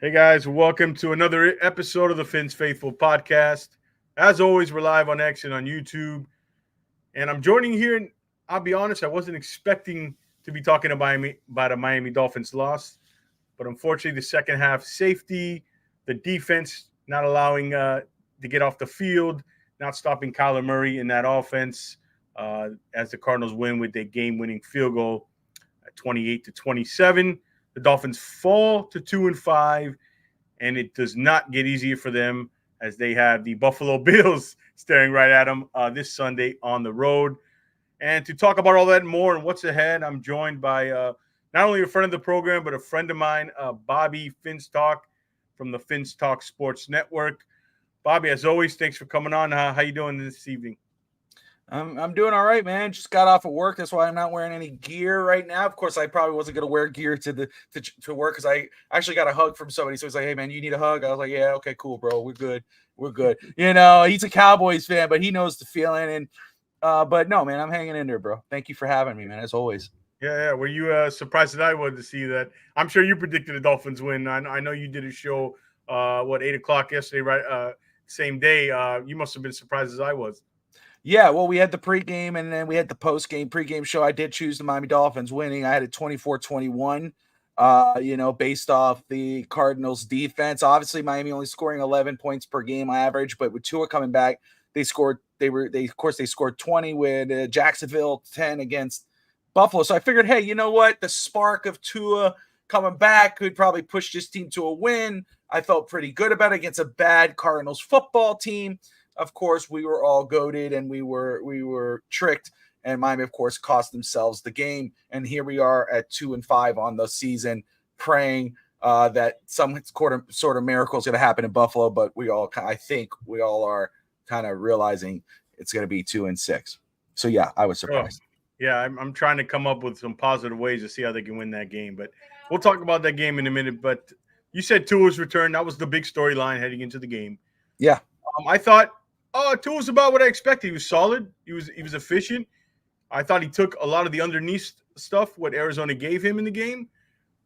Hey guys, welcome to another episode of the Fins Faithful podcast. As always, we're live on X and on YouTube. And I'm joining here, and I'll be honest, I wasn't expecting to be talking about a Miami Dolphins loss. But unfortunately, the second half safety, the defense not allowing to get off the field, not stopping Kyler Murray in that offense as the Cardinals win with a game-winning field goal at 28-27. The Dolphins fall to 2-5, and it does not get easier for them as they have the Buffalo Bills staring right at them this Sunday on the road. And to talk about all that and more and what's ahead, I'm joined by not only a friend of the program, but a friend of mine, Bobby Finstalk from the Finstalk Sports Network. Bobby, as always, thanks for coming on. How you doing this evening? I'm doing all right, man. Just got off of work. That's why I'm not wearing any gear right now. Of course, I probably wasn't gonna wear gear to work because I actually got a hug from somebody. So he's like, "Hey, man, you need a hug?" I was like, "Yeah, okay, cool, bro. We're good. We're good." He's a Cowboys fan, but he knows the feeling. And but no, man, I'm hanging in there, bro. Thank you for having me, man. As always. Yeah. Were you surprised that I was to see that? I'm sure you predicted the Dolphins win. I know you did a show, 8 o'clock yesterday, right? Same day. You must have been surprised as I was. Yeah, well, we had the pregame and then we had the postgame pregame show. I did choose the Miami Dolphins winning. I had it 24-21, based off the Cardinals defense. Obviously, Miami only scoring 11 points per game average, but with Tua coming back, they scored 20 with Jacksonville 10 against Buffalo. So I figured, hey, you know what? The spark of Tua coming back could probably push this team to a win. I felt pretty good about it against a bad Cardinals football team. Of course, we were all goaded and we were tricked, and Miami, of course, cost themselves the game. And here we are at 2-5 on the season, praying that some sort of miracle is going to happen in Buffalo. But I think we all are kind of realizing it's going to be 2-6. So yeah, I was Oh, surprised. yeah. I'm trying to come up with some positive ways to see how they can win that game, but we'll talk about that game in a minute. But you said Tua's return. That was the big storyline heading into the game. Yeah, I thought, Tua was about what I expected. He was solid. He was efficient. I thought he took a lot of the underneath stuff what Arizona gave him in the game.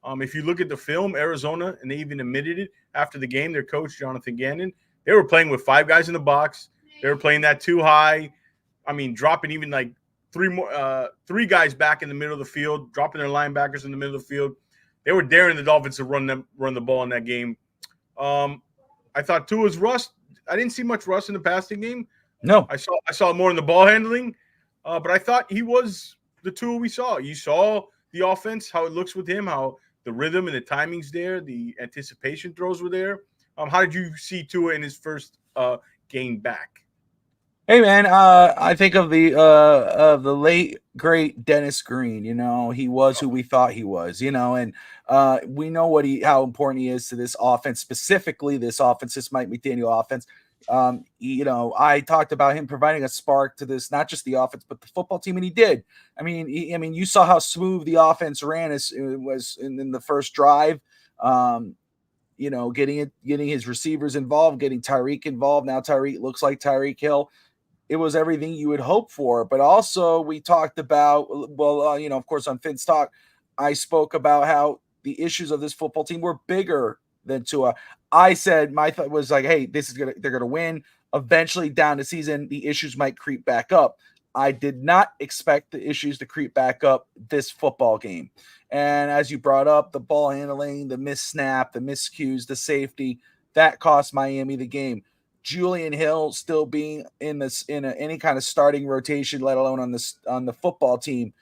If you look at the film, Arizona, and they even admitted it after the game, their coach Jonathan Gannon, they were playing with five guys in the box. They were playing that too high. I mean, dropping even like three guys back in the middle of the field, dropping their linebackers in the middle of the field. They were daring the Dolphins to run the ball in that game. I thought Tua's rust. I didn't see much rust in the passing game. no, I saw more in the ball handling, but I thought he was the Tua we saw. You saw the offense, how it looks with him, how the rhythm and the timing's there, the anticipation throws were there. How did you see Tua in his first game back? hey man, I think of the late great Dennis Green. He was who we thought he was. And we know how important he is to this offense, specifically this Mike McDaniel offense. I talked about him providing a spark to this, not just the offense but the football team, and he did. You saw how smooth the offense ran as it was in the first drive. Getting his receivers involved, getting Tyreek involved. Now Tyreek looks like Tyreek Hill. It was everything you would hope for. But also, we talked about, of course, on Finn's Talk, I spoke about how the issues of this football team were bigger than Tua. I said my thought was like, hey, they're gonna win. Eventually, down the season, the issues might creep back up. I did not expect the issues to creep back up this football game. And as you brought up, the ball handling, the missed snap, the miscues, the safety, that cost Miami the game. Julian Hill still being in any kind of starting rotation, let alone on the football team,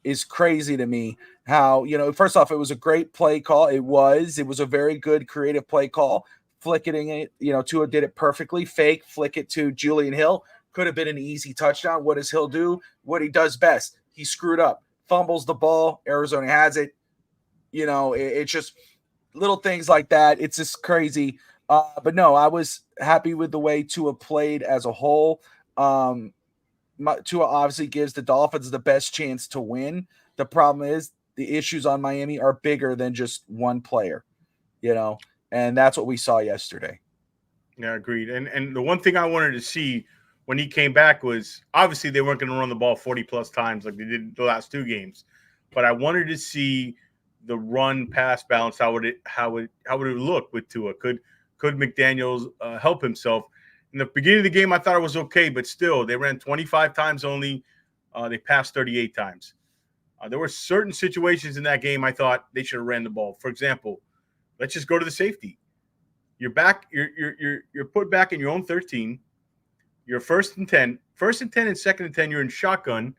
is crazy to me. How first off, it was a great play call. It was a very good creative play call. Flicking it, Tua did it perfectly. Fake, flick it to Julian Hill. Could have been an easy touchdown. What does Hill do? What he does best. He screwed up, fumbles the ball. Arizona has it. It's just little things like that. It's just crazy. But no, I was happy with the way Tua played as a whole. Tua obviously gives the Dolphins the best chance to win. The problem is the issues on Miami are bigger than just one player, and that's what we saw yesterday. Yeah, agreed. And the one thing I wanted to see when he came back was obviously they weren't going to run the ball 40 plus times like they did the last two games, but I wanted to see the run pass balance, how would it look with Tua? Could McDaniels help himself? In the beginning of the game, I thought it was okay, but still, they ran 25 times only. They passed 38 times. There were certain situations in that game I thought they should have ran the ball. For example, let's just go to the safety. You're back. You're put back in your own 13. You're first and 10. First and 10 and second and 10. You're in shotgun.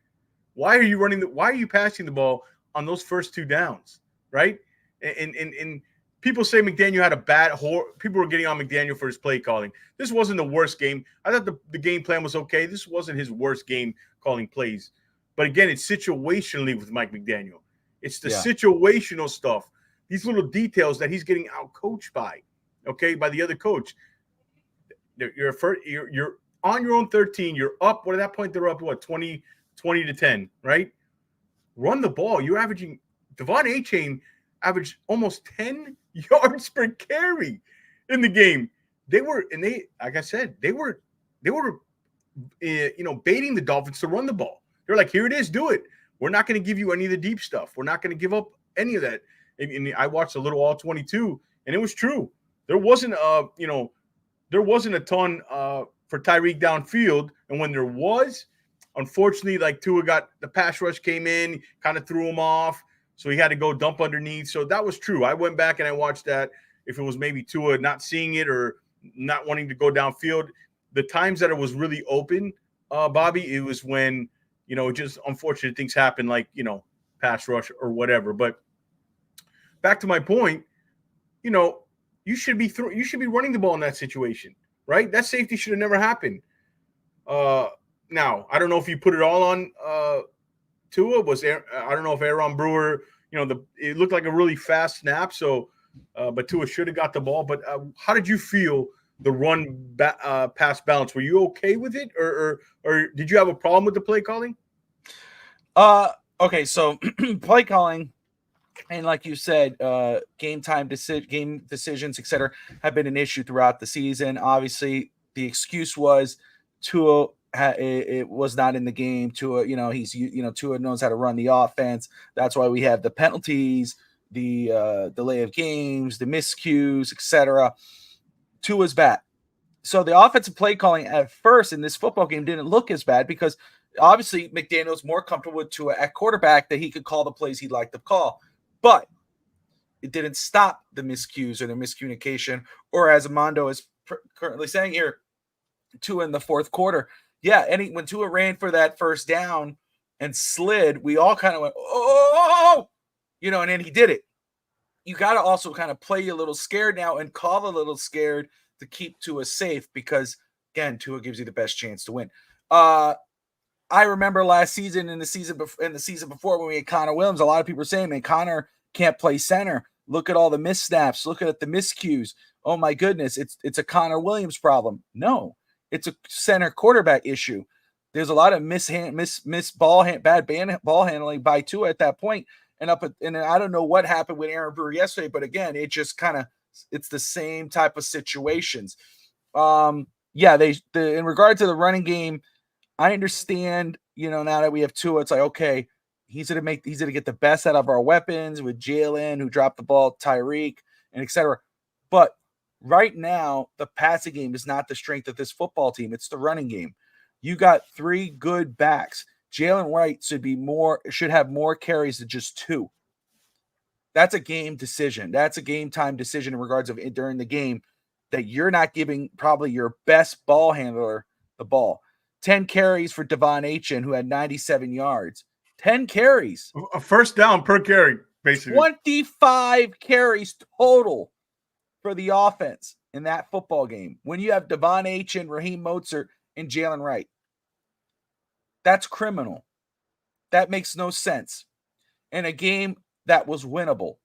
Why are you running? Why are you passing the ball on those first two downs? Right? And people say McDaniel had a bad. People were getting on McDaniel for his play calling. This wasn't the worst game. I thought the game plan was okay. This wasn't his worst game calling plays. But again, it's situationally with Mike McDaniel. It's the situational stuff. These little details that he's getting out coached by, by the other coach. You're on your own 13. You're up. At that point, they're up, 20 to 10, right? Run the ball. You're averaging – Devon Achane averaged almost 10 yards per carry in the game. Like I said, they were baiting the Dolphins to run the ball. They're like, here it is, do it. We're not going to give you any of the deep stuff. We're not going to give up any of that. And I watched a little all 22, and it was true. There wasn't a ton for Tyreek downfield, and when there was, unfortunately, like Tua got the pass rush came in, kind of threw him off, so he had to go dump underneath. So that was true. I went back and I watched that. If it was maybe Tua not seeing it or not wanting to go downfield, the times that it was really open, Bobby, it was when just unfortunate things happen, like pass rush or whatever. But back to my point, you should be running the ball in that situation, right? That safety should have never happened. Now I don't know if you put it all on Tua. I don't know if Aaron Brewer, it looked like a really fast snap. So, but Tua should have got the ball. But how did you feel the run pass balance? Were you okay with it, or did you have a problem with the play calling? Okay, so play calling. And like you said, game decisions, etc., have been an issue throughout the season. Obviously, the excuse was Tua it was not in the game. Tua, Tua knows how to run the offense. That's why we have the penalties, the delay of games, the miscues, etc. Tua's bad. So the offensive play calling at first in this football game didn't look as bad because obviously McDaniel's more comfortable with Tua at quarterback that he could call the plays he'd like to call. But it didn't stop the miscues or the miscommunication, or as Armando is currently saying here, Tua in the fourth quarter. Yeah, when Tua ran for that first down and slid, we all kind of went, oh, and then he did it. You got to also kind of play a little scared now and call a little scared to keep Tua safe because, again, Tua gives you the best chance to win. I remember last season and the season before when we had Connor Williams, a lot of people were saying, man, Connor can't play center. Look at all the missteps. Look at the miscues. Oh my goodness, it's a Connor Williams problem. No, it's a center quarterback issue. There's a lot of bad ball handling by Tua at that point. And I don't know what happened with Aaron Brewer yesterday, but again, it just it's the same type of situations. In regard to the running game, I understand, now that we have Tua, it's like, okay, he's going to get the best out of our weapons with Jalen, who dropped the ball, Tyreek, and etc. But right now, the passing game is not the strength of this football team. It's the running game. You got three good backs. Jalen Wright should have more carries than just two. That's a game decision. That's a game time decision in regards of during the game that you're not giving probably your best ball handler the ball. 10 carries for Devon Achane, who had 97 yards. 10 carries. A first down per carry, basically. 25 carries total for the offense in that football game. When you have Devon Achane, Raheem Mostert, and Jalen Wright. That's criminal. That makes no sense. In a game that was winnable.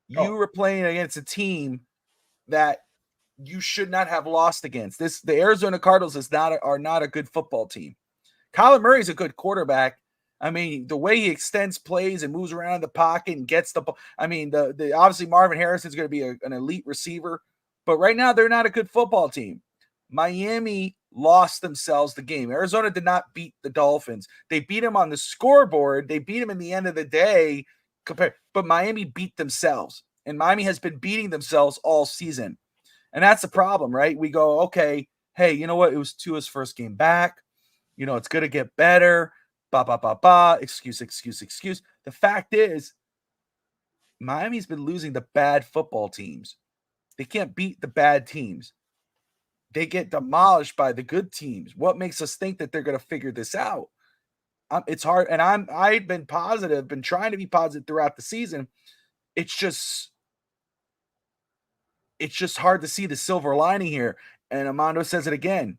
You were playing against a team that you should not have lost against. The Arizona Cardinals are not a good football team. Kyler Murray is a good quarterback. I mean, the way he extends plays and moves around the pocket and gets the ball. I mean, the obviously Marvin Harrison is going to be an elite receiver, but right now they're not a good football team. Miami lost themselves the game. Arizona did not beat the Dolphins. They beat them on the scoreboard. They beat them in the end of the day. But Miami beat themselves, and Miami has been beating themselves all season. And that's the problem, right? We go, okay, hey, you know what? It was Tua's first game back. It's going to get better. Excuse. The fact is, Miami's been losing the bad football teams. They can't beat the bad teams. They get demolished by the good teams. What makes us think that they're going to figure this out? It's hard. And I've been positive, been trying to be positive throughout the season. It's just hard to see the silver lining here. And Armando says it again.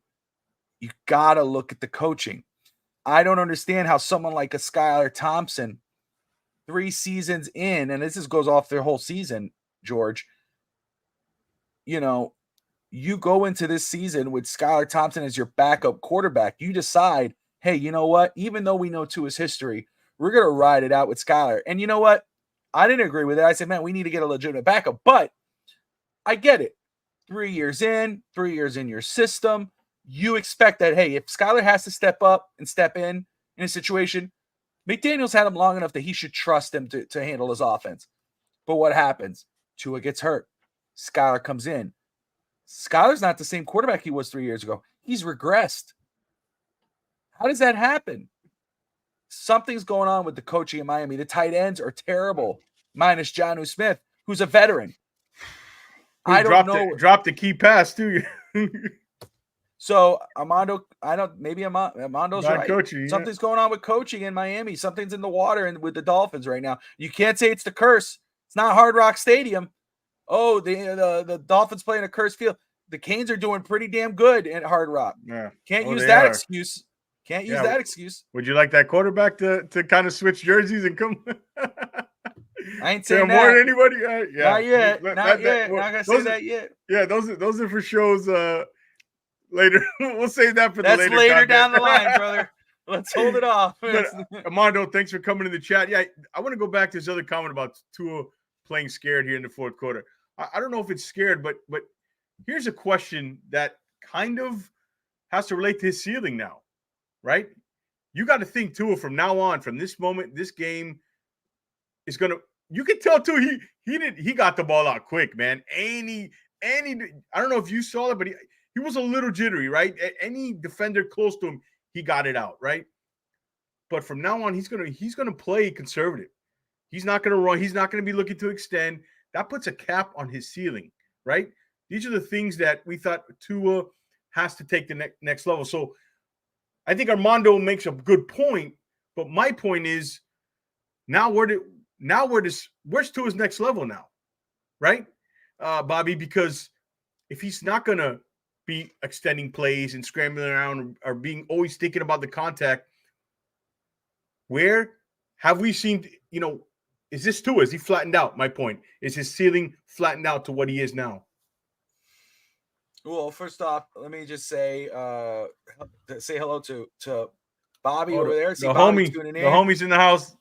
You got to look at the coaching. I don't understand how someone like a Skylar Thompson, 3 seasons in, and this goes off their whole season, George, you go into this season with Skylar Thompson as your backup quarterback. You decide, hey, you know what? Even though we know Tua's history, we're going to ride it out with Skylar. And you know what? I didn't agree with it. I said, man, we need to get a legitimate backup. But I get it. 3 years in your system, you expect that, hey, if Skylar has to step up and step in a situation, McDaniels had him long enough that he should trust him to handle his offense. But what happens? Tua gets hurt. Skylar comes in. Skylar's not the same quarterback he was 3 years ago. He's regressed. How does that happen? Something's going on with the coaching in Miami. The tight ends are terrible, minus Jonnu Smith, who's a veteran. I don't know. Dropped the key pass too. So Armando's right. Coaching, Something's going on with coaching in Miami. Something's in the water and with the Dolphins right now. You can't say it's the curse. It's not Hard Rock Stadium. Oh, the Dolphins playing a cursed field. The Canes are doing pretty damn good at Hard Rock. Yeah. Can't use that excuse. Can't use that excuse. Would you like that quarterback to kind of switch jerseys and come? I ain't saying that. More than anybody. Yeah. Not yet. Not yet. Not gonna say that yet. Yeah, those are for shows. Later, we'll save that for That's the later. That's later down the line, brother. Let's hold it off. Armando, thanks for coming in the chat. Yeah, I want to go back to this other comment about Tua playing scared here in the fourth quarter. I don't know if it's scared, but here's a question that kind of has to relate to his ceiling now, right? You got to think Tua from now on, from this moment, this game is gonna. You can tell Tua he got the ball out quick, man. I don't know if you saw it, but he was a little jittery, right? Any defender close to him, he got it out, right? But from now on, he's gonna play conservative. He's not gonna run. He's not gonna be looking to extend. That puts a cap on his ceiling, right? These are the things that we thought Tua has to take the next level. So I think Armando makes a good point, but my point is where's Tua's next level now, right, Bobby? Because if he's not gonna be extending plays and scrambling around or being always thinking about the contact, where have we seen, is this Tua? Is he flattened out? My point is his ceiling flattened out to what he is now. Well, first off, let me just say hello to Bobby over there. The homie's in the house.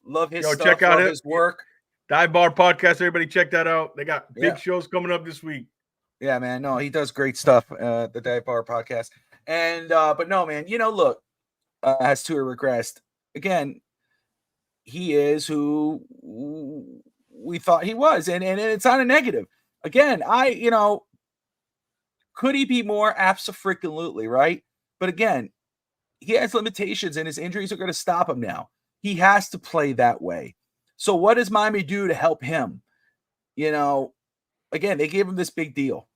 Love his stuff. Check out his work. Dive Bar Podcast. Everybody check that out. They got big shows coming up this week. Yeah, man. No, he does great stuff. The Dive Bar Podcast. And but no, man. Look, has Tua regressed again? He is who we thought he was, and it's not a negative. Again, could he be more? Abso-freaking-lutely, right? But again, he has limitations, and his injuries are going to stop him now. He has to play that way. So what does Miami do to help him? Again, they gave him this big deal,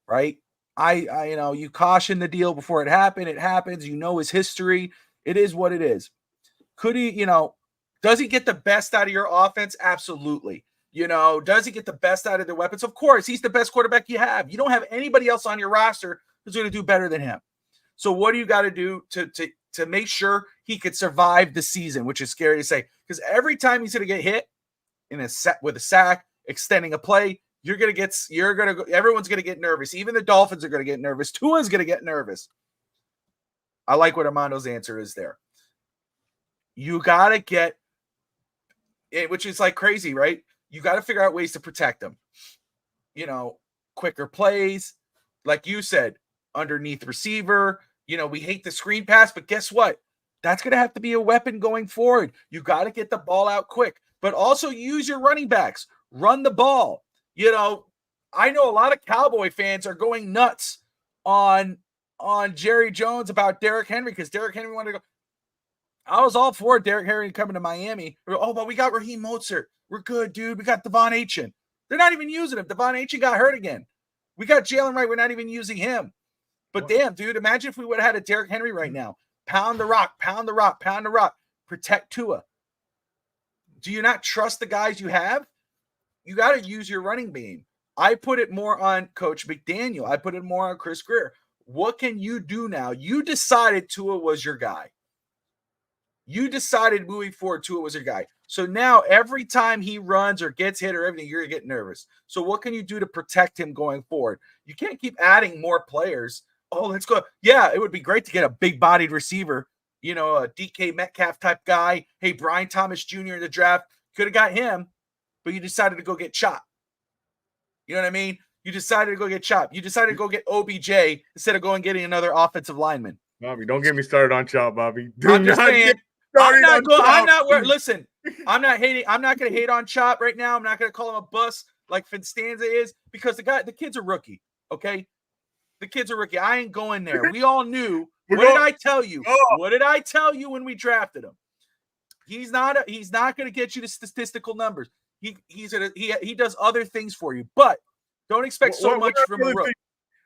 right? You caution the deal before it happened. It happens. His history. It is what it is. Could he, does he get the best out of your offense? Absolutely. Does he get the best out of their weapons? Of course. He's the best quarterback you have. You don't have anybody else on your roster who's going to do better than him. So what do you got to do to make sure he could survive the season, which is scary to say, because every time he's going to get hit with a sack, extending a play, everyone's going to get nervous. Even the Dolphins are going to get nervous. Tua's going to get nervous. I like what Armando's answer is there. You got to get it, which is like crazy, right? You got to figure out ways to protect them. Quicker plays, like you said, underneath receiver. We hate the screen pass, but guess what? That's going to have to be a weapon going forward. You got to get the ball out quick. but also use your running backs. Run the ball. I know a lot of Cowboy fans are going nuts on Jerry Jones about Derrick Henry because Derrick Henry wanted to go. I was all for Derrick Henry coming to Miami. Oh, but we got Raheem Mostert. We're good, dude. We got Devon Achane. They're not even using him. Devon Achane got hurt again. We got Jalen Wright. We're not even using him. But damn, dude, imagine if we would have had a Derrick Henry right now. Pound the rock, pound the rock, pound the rock. Protect Tua. Do you not trust the guys you have? You got to use your running game. I put it more on Coach McDaniel. I put it more on Chris Grier. What can you do now? You decided Tua was your guy. You decided moving forward Tua was your guy. So now every time he runs or gets hit or everything, you're going to get nervous. So what can you do to protect him going forward? You can't keep adding more players. Oh, let's go. Yeah, it would be great to get a big-bodied receiver, a DK Metcalf type guy. Hey, Brian Thomas Jr. in the draft. Could have got him, but you decided to go get Chop. You know what I mean? You decided to go get Chop. You decided to go get OBJ instead of going getting another offensive lineman. Bobby, don't get me started on Chop, Bobby. I'm just saying. Listen, I'm not hating. I'm not going to hate on Chop right now. I'm not going to call him a bust like Finstanza is because the kid's a rookie. Okay. The kid's a rookie. I ain't going there. We all knew. What did I tell you? What did I tell you when we drafted him? He's not going to get you the statistical numbers. He does other things for you, but don't expect so much from a rookie.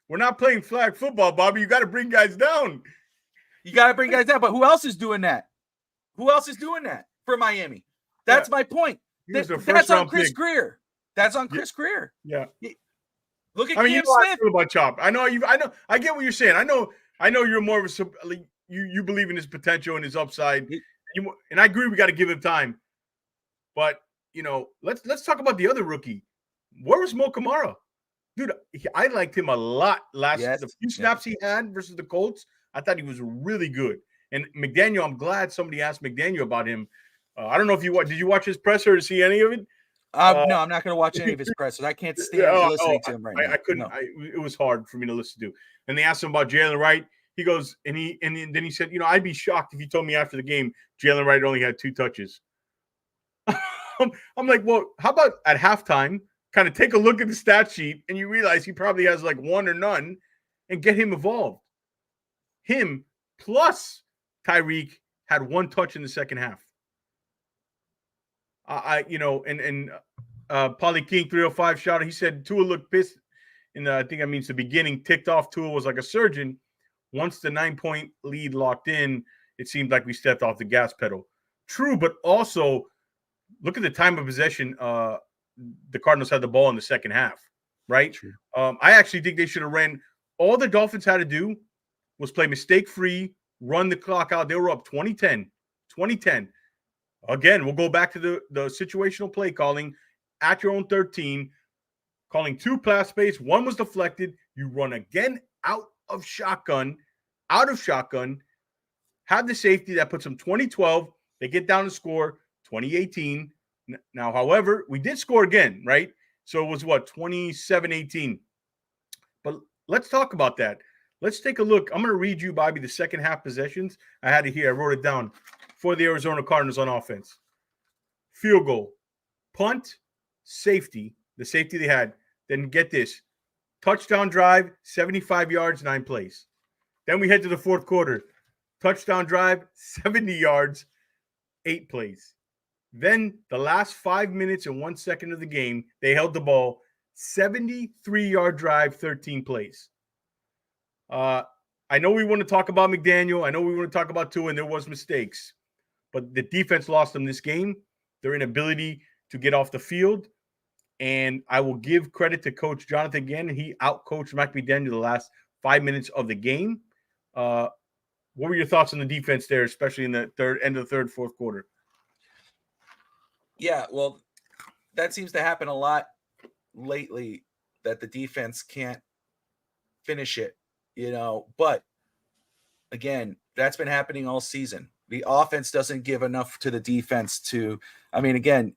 We're not playing flag football, Bobby. You got to bring guys down. You got to bring guys down. But who else is doing that? Who else is doing that for Miami? That's my point. That's on Chris Grier. That's on Chris Grier. Yeah. Look at Cam Smith. About Chop. I know. I get what you're saying. I know. You're more of a you believe in his potential and his upside. And I agree. We got to give him time. But let's talk about the other rookie. Where was Mo Kamara? Dude, I liked him a lot the few snaps he had versus the Colts. I thought he was really good. And McDaniel, I'm glad somebody asked McDaniel about him. I don't know if did you watch his presser to see any of it? No, I'm not going to watch any of his pressers. I can't stand listening to him right now. I couldn't. It was hard for me to listen to. And they asked him about Jalen Wright. He goes, and then he said, I'd be shocked if you told me after the game Jalen Wright only had 2 touches. I'm like, well, how about at halftime, kind of take a look at the stat sheet and you realize he probably has like 1 or none and get him involved. Him plus Tyreek had 1 touch in the second half. Polly King 305 shouted. He said Tua looked pissed. I think that means the beginning. Ticked off. Tua was like a surgeon. Once the 9-point lead locked in, it seemed like we stepped off the gas pedal. True, but also look at the time of possession. The Cardinals had the ball in the second half, right? True. I actually think they should have ran. All the Dolphins had to do was play mistake-free, run the clock out. They were up 20-10. Again, we'll go back to the situational play calling at your own 13, calling 2 pass plays. 1 was deflected. You run again out of shotgun, have the safety that puts them 20-12. They get down to score 20-18. Now, however, we did score again, right? So it was 27-18. But let's talk about that. Let's take a look. I'm going to read you, Bobby, the second half possessions. I had it here. I wrote it down for the Arizona Cardinals on offense. Field goal, punt, safety, the safety they had. Then get this. Touchdown drive, 75 yards, 9 plays. Then we head to the fourth quarter. Touchdown drive, 70 yards, 8 plays. Then the last 5 minutes and 1 second of the game, they held the ball, 73-yard drive, 13 plays. I know we want to talk about McDaniel. I know we want to talk about Tua, and there was mistakes. But the defense lost them this game. Their inability to get off the field. And I will give credit to Coach Jonathan again. He outcoached Mike McDaniel the last 5 minutes of the game. What were your thoughts on the defense there, especially in the end of the third, fourth quarter? Yeah, well, that seems to happen a lot lately, that the defense can't finish it, But, again, that's been happening all season. The offense doesn't give enough to the defense to – again,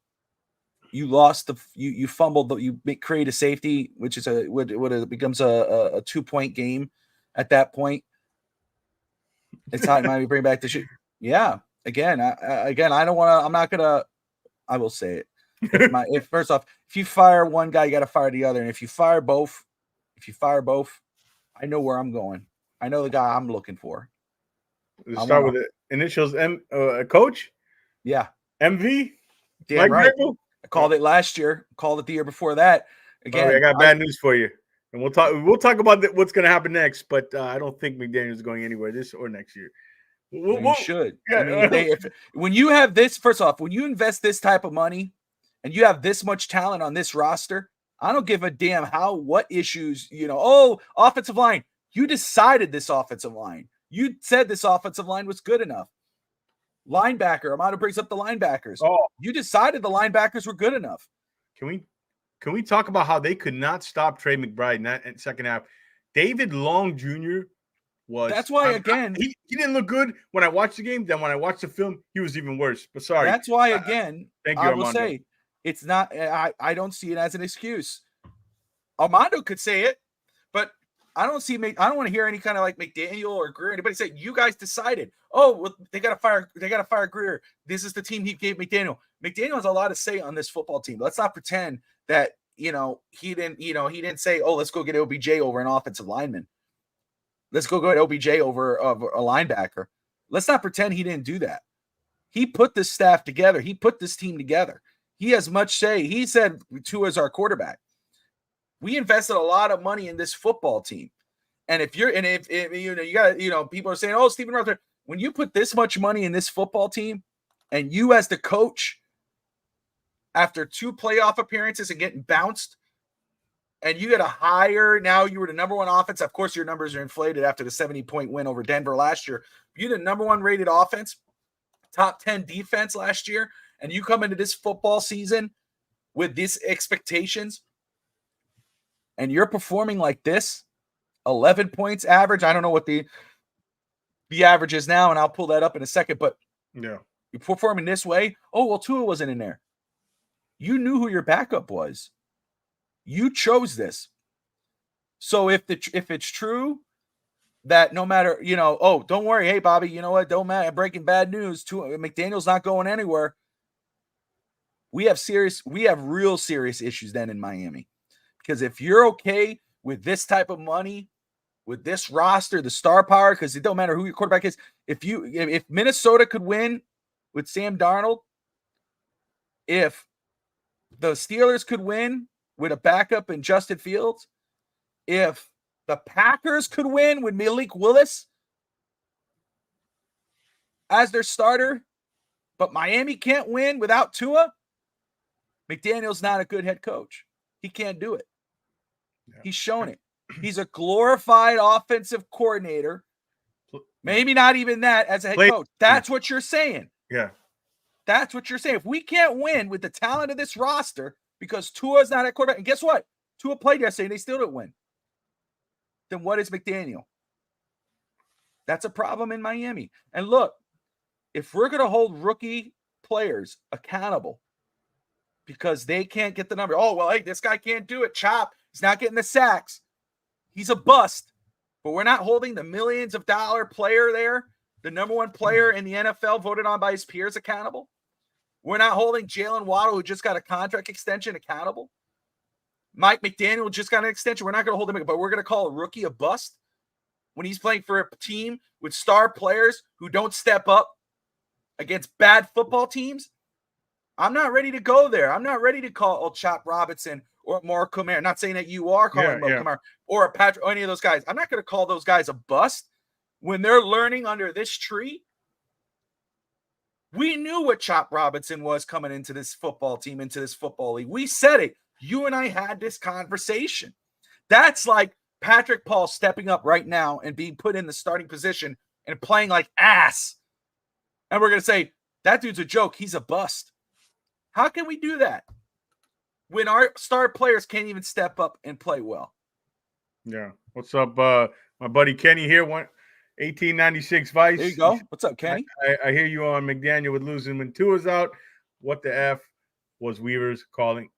you lost you fumbled, you create a safety, which is what becomes a 2-point game at that point. It's not might bring back the shoot. Yeah. Again, I don't want to. I'm not gonna I will say it. If first off, if you fire one guy, you got to fire the other. And if you fire both, I know where I'm going. I know the guy I'm looking for. Let's start with the initials. Coach? Yeah. MV? Damn Mike right. Vrabel? I called it last year. Called it the year before that. Again, I got bad news for you. And we'll talk about what's going to happen next, but I don't think McDaniel's going anywhere this or next year. You should. Yeah. I mean, when you have this, first off, when you invest this type of money and you have this much talent on this roster, I don't give a damn what issues, offensive line. You decided this offensive line. You said this offensive line was good enough. Linebacker, Armando brings up the linebackers. Oh, you decided the linebackers were good enough. Can we talk about how they could not stop Trey McBride in that second half? David Long Jr. was. That's why again he didn't look good when I watched the game. Then when I watched the film, he was even worse. But sorry. That's why again. Thank you, I Armando. will say it's not. I don't see it as an excuse. Armando could say it, but I don't want to hear any kind of like McDaniel or Greer. Anybody say you guys decided? Oh, well, they got to fire Greer. This is the team he gave McDaniel. McDaniel has a lot to say on this football team. Let's not pretend that he didn't say, oh, let's go get OBJ over an offensive lineman. Let's go get OBJ over a linebacker. Let's not pretend he didn't do that. He put this staff together. He put this team together. He has much say. He said Tua is our quarterback. We invested a lot of money in this football team. And if you got, people are saying, oh, Stephen Roth, when you put this much money in this football team and you as the coach, after 2 playoff appearances and getting bounced, and you get a higher, now you were the number 1 offense. Of course, your numbers are inflated after the 70-point win over Denver last year. You're the number 1 rated offense, top 10 defense last year, and you come into this football season with these expectations, and you're performing like this, 11 points average. I don't know what the average is now, and I'll pull that up in a second, but yeah, you're performing this way. Oh, well, Tua wasn't in there. You knew who your backup was. You chose this. So if it's true that no matter, oh, don't worry. Hey, Bobby, you know what? Don't matter. Breaking bad news. McDaniel's not going anywhere. We have real serious issues then in Miami. Because if you're okay with this type of money, with this roster, the star power, because it don't matter who your quarterback is. If Minnesota could win with Sam Darnold, if the Steelers could win with a backup in Justin Fields, if the Packers could win with Malik Willis as their starter, but Miami can't win without Tua, McDaniel's not a good head coach. He can't do it. Yeah. He's shown it. He's a glorified offensive coordinator. Maybe not even that as a head coach. That's what you're saying. Yeah. That's what you're saying. If we can't win with the talent of this roster because Tua's not at quarterback, and guess what? Tua played yesterday and they still didn't win. Then what is McDaniel? That's a problem in Miami. And look, if we're going to hold rookie players accountable because they can't get the number, oh, well, hey, this guy can't do it. Chop, he's not getting the sacks. He's a bust. But we're not holding the millions of dollar player there, the number 1 player in the NFL voted on by his peers, accountable. We're not holding Jalen Waddle, who just got a contract extension, accountable. Mike McDaniel just got an extension. We're not going to hold him, but we're going to call a rookie a bust when he's playing for a team with star players who don't step up against bad football teams. I'm not ready to go there. I'm not ready to call Chop Robinson or Mark Kamara. Not saying that you are calling Kamara or Patrick or any of those guys. I'm not going to call those guys a bust when they're learning under this tree. We knew what Chop Robinson was coming into this football team, into this football league. We said it. You and I had this conversation. That's like Patrick Paul stepping up right now and being put in the starting position and playing like ass. And we're going to say, that dude's a joke. He's a bust. How can we do that when our star players can't even step up and play well? Yeah. What's up, my buddy Kenny here? 1896 Vice. There you go. What's up, Kenny? I hear you on McDaniel with losing when Tua's out. What the F was Weaver's calling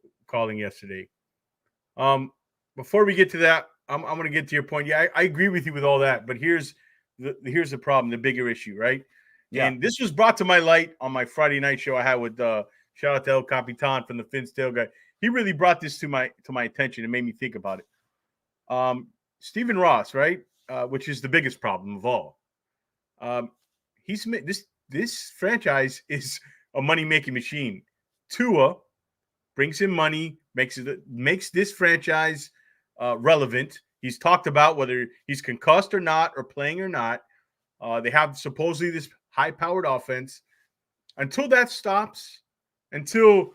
yesterday? Before we get to that, I'm going to get to your point. Yeah, I agree with you with all that, but here's the problem, the bigger issue, right? Yeah. And this was brought to my light on my Friday night show I had with Shout out to El Capitan from the Fins Tail guy. He really brought this to my attention and made me think about it. Stephen Ross, right? Which is the biggest problem of all. He's this franchise is a money-making machine. Tua brings in money, makes this franchise relevant. He's talked about whether he's concussed or not, or playing or not. They have supposedly this high-powered offense. Until that stops, until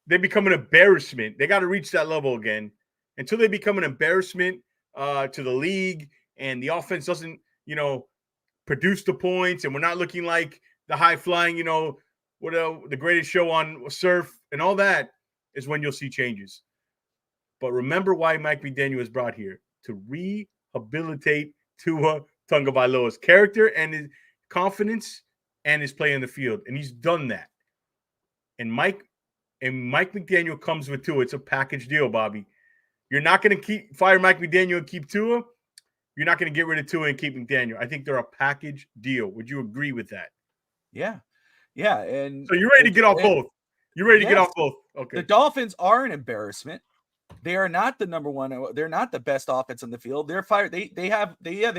they become an embarrassment, they got to reach that level again. Until they become an embarrassment to the league, and the offense doesn't, produce the points, and we're not looking like the high-flying, the greatest show on surf and all that, is when you'll see changes. But remember why Mike McDaniel was brought here: to rehabilitate Tua Tagovailoa's character and his confidence and his play in the field. And he's done that. And Mike McDaniel comes with Tua. It's a package deal, Bobby. You're not going to fire Mike McDaniel and keep Tua. You're not going to get rid of Tua and keep McDaniel. I think they're a package deal. Would you agree with that? Yeah. Yeah. And so you're ready to get off both. You're ready to get off both. Okay. The Dolphins are an embarrassment. They are not the number one. They're not the best offense on the field. They're fired. They got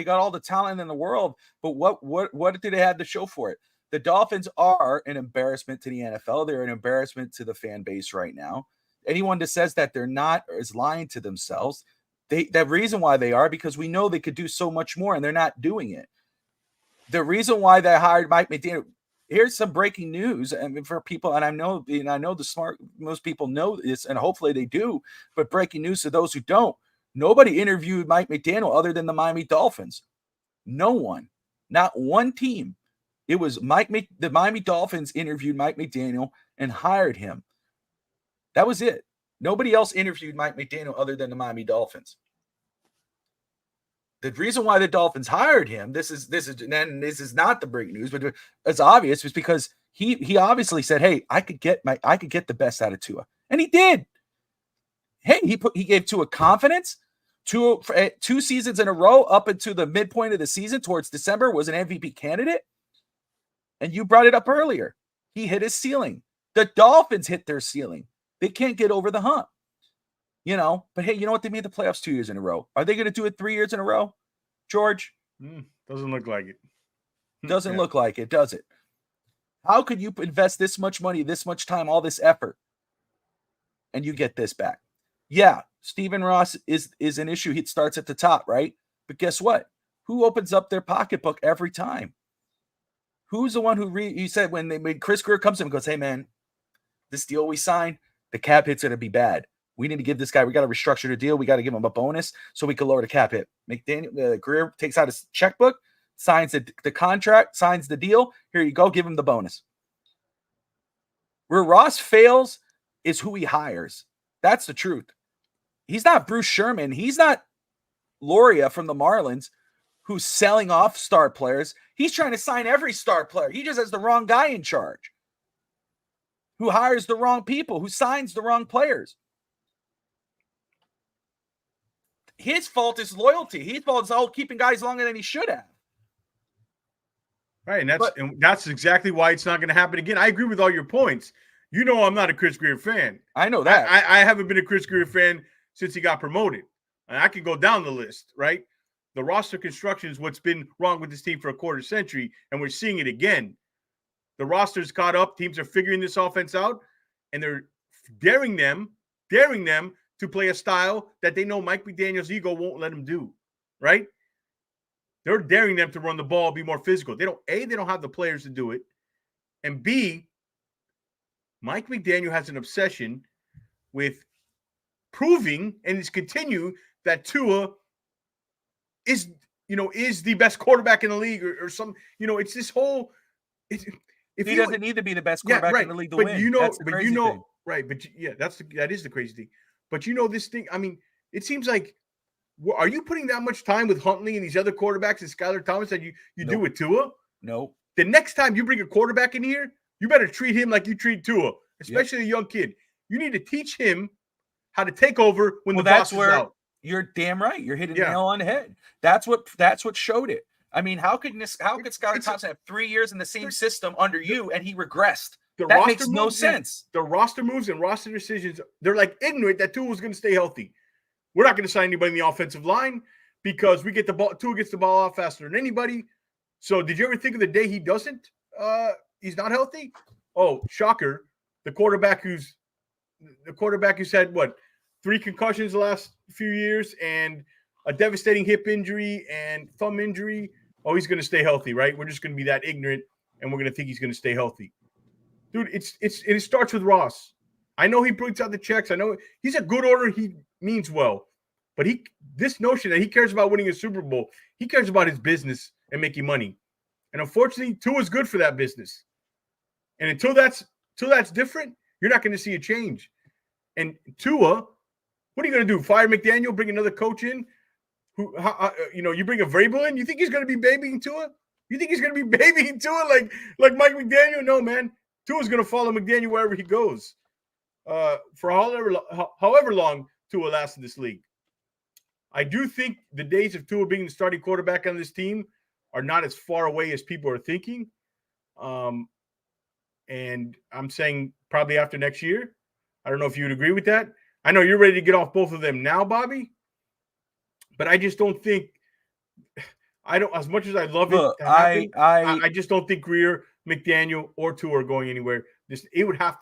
all the talent in the world, but what do they have to show for it? The Dolphins are an embarrassment to the NFL. They're an embarrassment to the fan base right now. Anyone that says that they're not is lying to themselves. The reason why they are, because we know they could do so much more, and they're not doing it. The reason why they hired Mike McDaniel. Here's some breaking news, for people, and I know most people know this, and hopefully they do. But breaking news to those who don't: nobody interviewed Mike McDaniel other than the Miami Dolphins. No one, not one team. It was the Miami Dolphins interviewed Mike McDaniel and hired him. That was it. Nobody else interviewed Mike McDaniel other than the Miami Dolphins. The reason why the Dolphins hired him, this is not the breaking news, but it's obvious, was because he obviously said, "Hey, I could get the best out of Tua," and he did. Hey, he gave Tua confidence. Tua, 2 seasons in a row, up into the midpoint of the season, towards December, was an MVP candidate. And you brought it up earlier. He hit his ceiling. The Dolphins hit their ceiling. They can't get over the hump. But hey, you know what? They made the playoffs 2 years in a row. Are they going to do it 3 years in a row, George? Doesn't look like it. Doesn't look like it, does it? How could you invest this much money, this much time, all this effort, and you get this back? Yeah, Stephen Ross is an issue. He starts at the top, right? But guess what? Who opens up their pocketbook every time? Who's the one who he said when Chris Greer comes in and goes, "Hey man, this deal we signed, the cap hit's going to be bad. We need to give this guy, we got to restructure the deal. We got to give him a bonus so we can lower the cap hit." McDaniel, Greer takes out his checkbook, signs the contract, signs the deal. Here you go, give him the bonus. Where Ross fails is who he hires. That's the truth. He's not Bruce Sherman. He's not Loria from the Marlins, who's selling off star players. He's trying to sign every star player. He just has the wrong guy in charge, who hires the wrong people, who signs the wrong players. His fault is loyalty. His fault is keeping guys longer than he should have. Right, and that's exactly why it's not going to happen again. I agree with all your points. I'm not a Chris Greer fan. I know that. I haven't been a Chris Greer fan since he got promoted. And I can go down the list, right? The roster construction is what's been wrong with this team for a quarter century, and we're seeing it again. The roster's caught up. Teams are figuring this offense out, and they're daring them to play a style that they know Mike McDaniel's ego won't let him do, right? They're daring them to run the ball, be more physical. They don't have the players to do it. And B, Mike McDaniel has an obsession with proving and is continue that Tua is the best quarterback in the league or some, it's this whole if he doesn't need to be the best quarterback in the league to win. That is the crazy thing. But this thing, I mean, it seems like, are you putting that much time with Huntley and these other quarterbacks and Skylar Thomas that you do with Tua? No. The next time you bring a quarterback in here, you better treat him like you treat Tua, especially a young kid. You need to teach him how to take over when the boss is out. You're damn right. You're hitting the nail on the head. That's what showed it. I mean, how could Skylar Thompson have 3 years in the same system under you and he regressed? That makes no sense. The roster moves and roster decisions, they're like ignorant that Tua was going to stay healthy. We're not going to sign anybody in the offensive line because we get the ball. Tua gets the ball out faster than anybody. So did you ever think of the day he doesn't? He's not healthy. Oh, shocker! The quarterback who's had what 3 concussions the last few years and a devastating hip injury and thumb injury. Oh, he's going to stay healthy, right? We're just going to be that ignorant, and we're going to think he's going to stay healthy. Dude, it starts with Ross. I know he brings out the checks. I know he's a good owner. He means well. But this notion that he cares about winning a Super Bowl, he cares about his business and making money. And unfortunately, Tua's good for that business. And until that's different, you're not going to see a change. And Tua, what are you going to do? Fire McDaniel, bring another coach in? You bring a Vrabel in? You think he's going to be babying Tua? You think he's going to be babying Tua like Mike McDaniel? No, man. Tua's going to follow McDaniel wherever he goes. For however long Tua lasts in this league. I do think the days of Tua being the starting quarterback on this team are not as far away as people are thinking. And I'm saying probably after next year. I don't know if you would agree with that. I know you're ready to get off both of them now, Bobby. But I just don't think as much as I love it to happen, I just don't think Greer, McDaniel, or Tua are going anywhere. It would have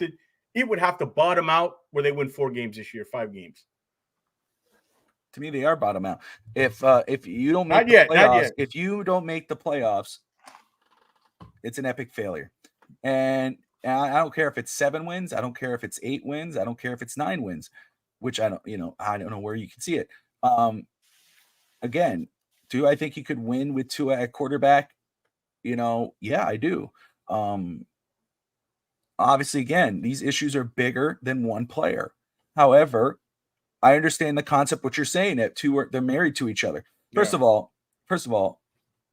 to bottom out where they win 4 games this year, 5 games. To me, they are bottom out. If you don't make if you don't make the playoffs, it's an epic failure. And I don't care if it's 7 wins. I don't care if it's 8 wins. I don't care if it's 9 wins, which I don't know where you can see it. Again, do I think you could win with Tua at quarterback? Yeah, I do. Obviously, again, these issues are bigger than one player. However, I understand the concept, what you're saying, that they're married to each other. First of all,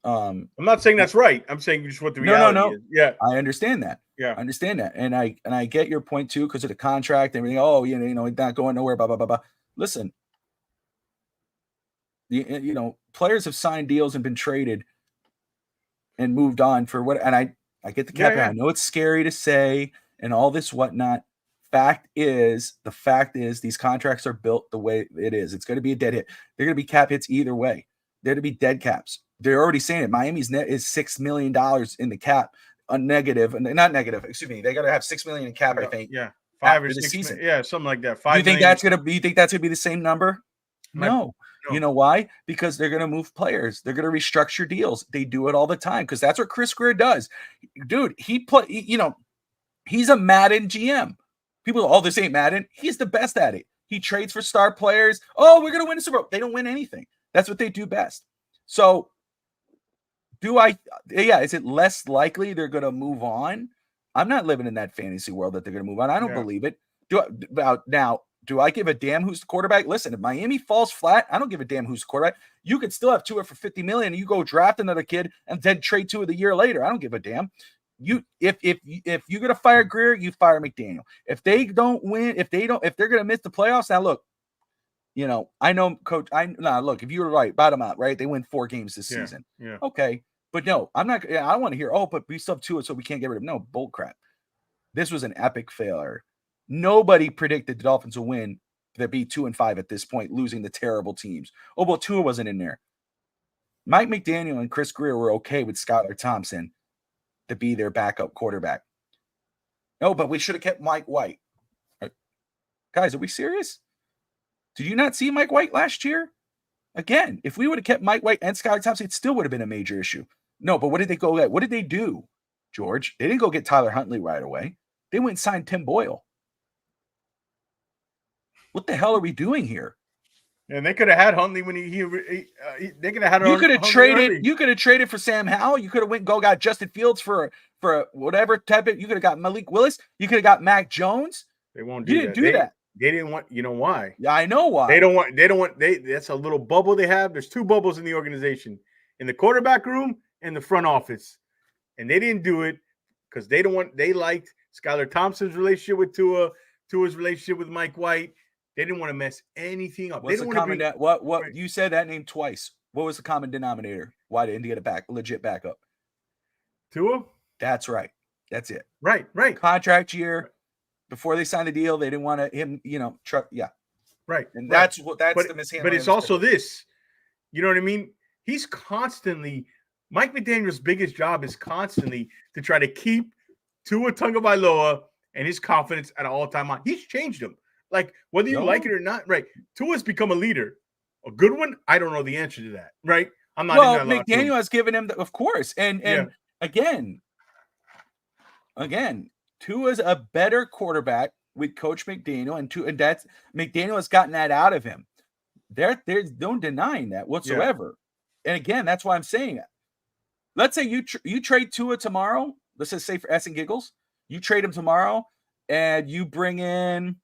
I'm not saying that's right. I'm saying just what the reality is. Yeah. I understand that. Yeah. I understand that. And I get your point too, because of the contract and everything. Oh, he's not going nowhere, blah, blah, blah, blah. Listen, players have signed deals and been traded and moved on for what, and I get the cap. I know it's scary to say and all this whatnot. The fact is these contracts are built the way it is. It's going to be a dead hit. They're going to be cap hits either way. They're going to be dead caps. They're already saying it. Miami's net is $6 million in the cap, not negative. Excuse me. They got to have $6 million in cap. I think. Yeah, 5 or 6 season. Yeah, something like that. 5. You think that's gonna be the same number? No. You know why? Because they're going to move players. They're going to restructure deals. They do it all the time because that's what Chris Greer does. Dude, he's a Madden GM. People, this ain't Madden. He's the best at it. He trades for star players. Oh, we're going to win a Super Bowl. They don't win anything. That's what they do best. So, is it less likely they're going to move on? I'm not living in that fantasy world that they're going to move on. I don't believe it. Do I give a damn who's the quarterback? Listen, if Miami falls flat, I don't give a damn who's the quarterback. You could still have Tua for $50 million and you go draft another kid and then trade Tua the year later. I don't give a damn. If you're gonna fire Greer, you fire McDaniel. If they don't win, if they're gonna miss the playoffs, now look, I know, Coach. Look, if you were right, bottom out, right? They win 4 games this season. Yeah. Okay, but no, I'm not. I don't want to hear. Oh, but we sub Tua, so we can't get rid of him. No, bull crap. This was an epic failure. Nobody predicted the Dolphins will win. They'd be 2-5 at this point, losing the terrible teams. Oh, well, Tua wasn't in there. Mike McDaniel and Chris Greer were okay with Skylar Thompson to be their backup quarterback. No, but we should have kept Mike White. Guys, are we serious? Did you not see Mike White last year? Again, if we would have kept Mike White and Skylar Thompson, it still would have been a major issue. No, but what did they go get? What did they do, George? They didn't go get Tyler Huntley right away. They went and signed Tim Boyle. What the hell are we doing here? And they could have had Huntley when they could have had. You could have traded. You could have traded for Sam Howell. You could have got Justin Fields for whatever type of. You could have got Malik Willis. You could have got Mac Jones. They won't do that. You didn't do that. They didn't want. You know why? Yeah, I know why. They don't want. That's a little bubble they have. There's 2 bubbles in the organization, in the quarterback room and the front office, and they didn't do it because they don't want. They liked Skylar Thompson's relationship with Tua, Tua's relationship with Mike White. They didn't want to mess anything up. What's the common? What you said that name twice. What was the common denominator? Why didn't they get a legit backup? Tua. That's right. That's it. Right. Contract year. Before they signed the deal, they didn't want him, yeah. Right. And that's the mishandling. But it's also this. You know what I mean? He's constantly Mike McDaniel's biggest job is constantly to try to keep Tua Tagovailoa and his confidence at an all-time high. He's changed him. Like, whether you like it or not, right? Tua's become a leader. A good one? I don't know the answer to that, right? I'm not in that McDaniel has given him, of course. And again, Tua's a better quarterback with Coach McDaniel, and that's McDaniel has gotten that out of him. There's no denying that whatsoever. Yeah. And again, that's why I'm saying it. Let's say you trade Tua tomorrow. Let's just say for S and giggles, you trade him tomorrow, and you bring in,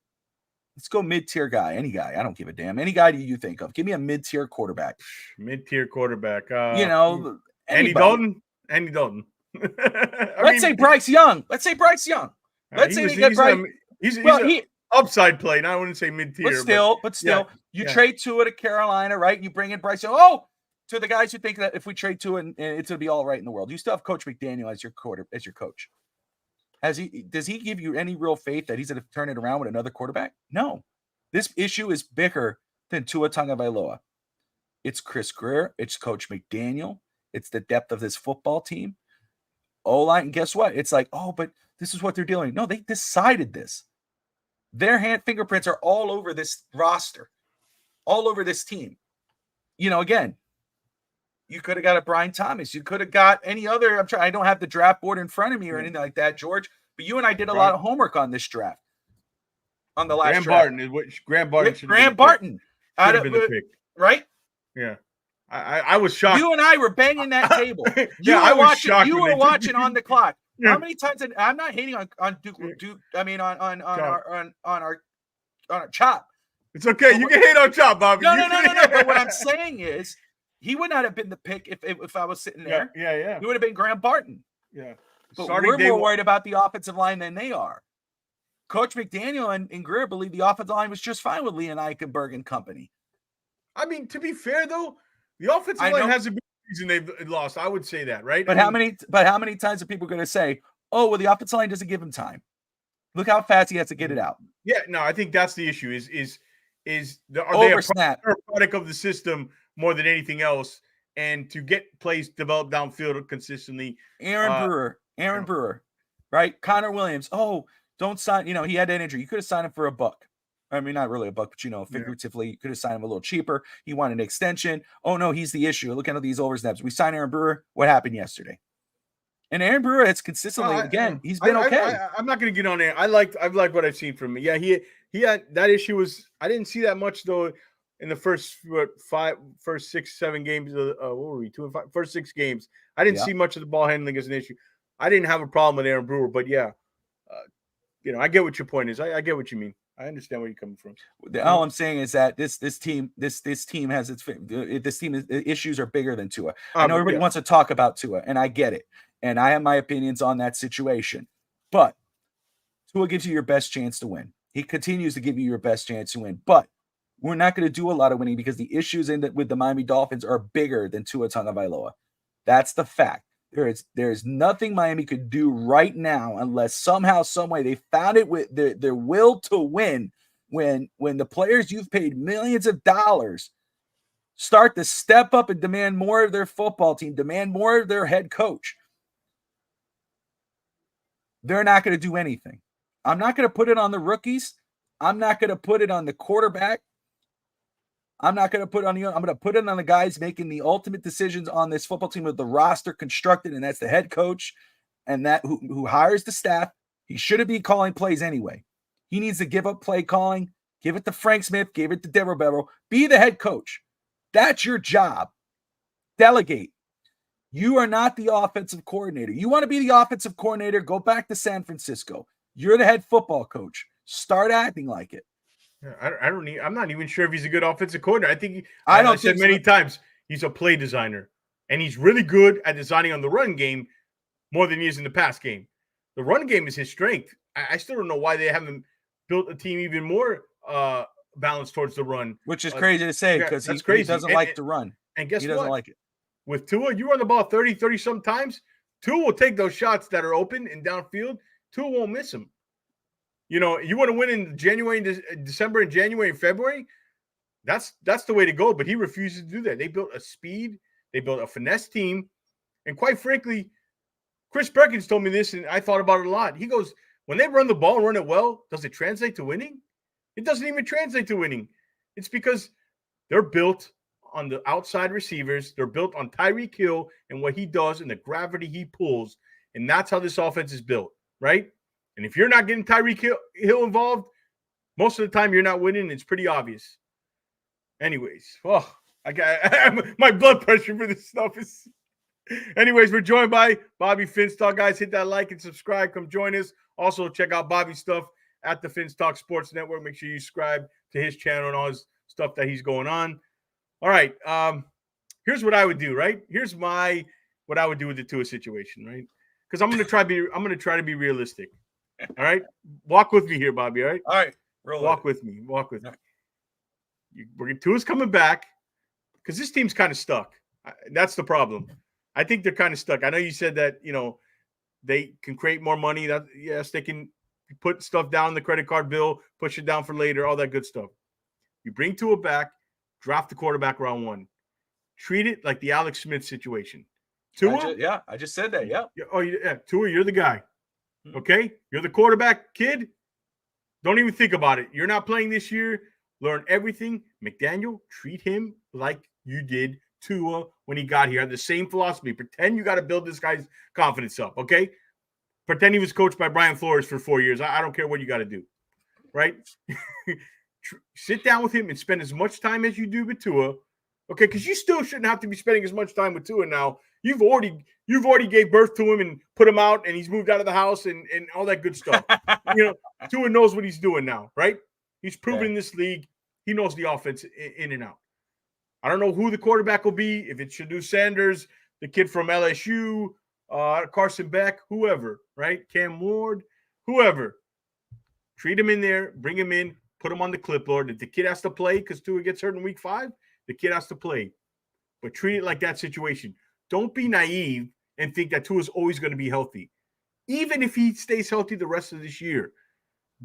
let's go mid-tier guy, any guy. I don't give a damn. Any guy do you think of? Give me a mid-tier quarterback. Mid-tier quarterback. Andy Dalton. Let's say Bryce Young. Let's say they get Bryce. He's upside play. Now I wouldn't say mid-tier. But still, you trade Tua to Carolina, right? You bring in Bryce Young. To the guys who think that if we trade Tua, and it's gonna be all right in the world. You still have Coach McDaniel as your coach. Does he give you any real faith that he's gonna turn it around with another quarterback? No. This issue is bigger than Tua Tagovailoa. It's Chris Grier, it's Coach McDaniel, it's the depth of this football team. O-line, and guess what? It's like, but this is what they're dealing with. No, they decided this. Their fingerprints are all over this roster, all over this team. Again, you could have got a Brian Thomas. You could have got any other. I don't have the draft board in front of me or anything like that, George. But you and I did a lot of homework on this draft. On the last draft. Graham Barton. Graham Barton. Should have been the pick. Right? Yeah. I was shocked. You and I were banging that table. I was shocked. You were watching on the clock. Yeah. How many times? I'm not hating on Duke. I mean on our Chop. It's okay. You can hate on Chop, Bobby. No. But what I'm saying is, he would not have been the pick if I was sitting there. Yeah. He would have been Graham Barton. Yeah. But we're more worried about the offensive line than they are. Coach McDaniel and Grier believe the offensive line was just fine with Leon Eichenberg and company. I mean, to be fair though, the offensive line has a big reason they've lost. I would say that, right? But how many times are people going to say, "Oh, well, the offensive line doesn't give him time. Look how fast he has to get it out." Yeah, no, I think that's the issue. Are they a product of the system more than anything else? And to get plays developed downfield consistently. Aaron Brewer, right? Connor Williams. Don't sign. He had that injury. You could have signed him for $1. I mean, not really $1, but figuratively, you could have signed him a little cheaper. He wanted an extension. Oh no, he's the issue. Look at these oversnaps. We signed Aaron Brewer. What happened yesterday? And Aaron Brewer, it's consistently he's been okay. I'm not going to get on there. I've liked what I've seen from him. Yeah, he had that issue. I didn't see that much though in the first 6, 7 games. What were we 2 and 5? First 6 games. I didn't see much of the ball handling as an issue. I didn't have a problem with Aaron Brewer, but I get what your point is. I get what you mean. I understand where you're coming from. All I'm saying is that this team has issues are bigger than Tua. I know everybody wants to talk about Tua, and I get it. And I have my opinions on that situation. But Tua gives you your best chance to win. He continues to give you your best chance to win. But we're not going to do a lot of winning because the issues with the Miami Dolphins are bigger than Tua Tagovailoa. That's the fact. There is nothing Miami could do right now unless somehow, some way they found it with their will to win when the players you've paid millions of dollars start to step up and demand more of their football team, demand more of their head coach. They're not going to do anything. I'm not going to put it on the rookies. I'm not going to put it on the quarterback. I'm not going to put it on I'm going to put it on the guys making the ultimate decisions on this football team with the roster constructed, and that's the head coach and that who hires the staff. He shouldn't be calling plays anyway. He needs to give up play calling, give it to Frank Smith, give it to Deborah Beverell. Be the head coach. That's your job. Delegate. You are not the offensive coordinator. You want to be the offensive coordinator, go back to San Francisco. You're the head football coach. Start acting like it. I'm not even sure if he's a good offensive coordinator. I think I said many times he's a play designer, and he's really good at designing on the run game more than he is in the pass game. The run game is his strength. I still don't know why they haven't built a team even more balanced towards the run. Which is crazy to say because he doesn't like to run. And guess he what? Doesn't like it. With Tua, you run the ball 30 some times. Tua will take those shots that are open and downfield. Tua won't miss them. You want to win in January, December, and January and February. That's the way to go. But he refuses to do that. They built a speed, they built a finesse team, and quite frankly, Chris Perkins told me this, and I thought about it a lot. He goes, when they run the ball and run it well, does it translate to winning? It doesn't even translate to winning. It's because they're built on the outside receivers. They're built on Tyreek Hill and what he does and the gravity he pulls. And that's how this offense is built, right? And if you're not getting Tyreek Hill involved, most of the time you're not winning. It's pretty obvious. Anyways, my blood pressure for this stuff is. Anyways, we're joined by Bobby Finstock. Guys, hit that like and subscribe. Come join us. Also, check out Bobby's stuff at the Finstock Sports Network. Make sure you subscribe to his channel and all his stuff that he's going on. All right. Here's what I would do, right? Here's what I would do with the Tua situation, right? Because I'm gonna try to be realistic. All right. Walk with me here, Bobby. All right. All right. Walk with me. Tua's coming back because this team's kind of stuck. That's the problem. I think they're kind of stuck. I know you said that, they can create more money. That yes, they can put stuff down the credit card bill, push it down for later, all that good stuff. You bring Tua back, draft the quarterback round 1. Treat it like the Alex Smith situation. Tua? I just said that. Yeah. Oh, yeah. Tua, you're the guy. Okay? You're the quarterback, kid. Don't even think about it. You're not playing this year. Learn everything. McDaniel, treat him like you did Tua when he got here. Have the same philosophy. Pretend you got to build this guy's confidence up, okay? Pretend he was coached by Brian Flores for 4 years. I don't care what you got to do, right? Sit down with him and spend as much time as you do with Tua, okay? Because you still shouldn't have to be spending as much time with Tua now. You've already gave birth to him and put him out, and he's moved out of the house and all that good stuff. Tua knows what he's doing now, right? He's proven in this league. He knows the offense in and out. I don't know who the quarterback will be, if it's Shedeur Sanders, the kid from LSU, Carson Beck, whoever, right? Cam Ward, whoever. Treat him in there, bring him in, put him on the clipboard. If the kid has to play because Tua gets hurt in week 5, the kid has to play. But treat it like that situation. Don't be naive and think that Tua is always going to be healthy. Even if he stays healthy the rest of this year,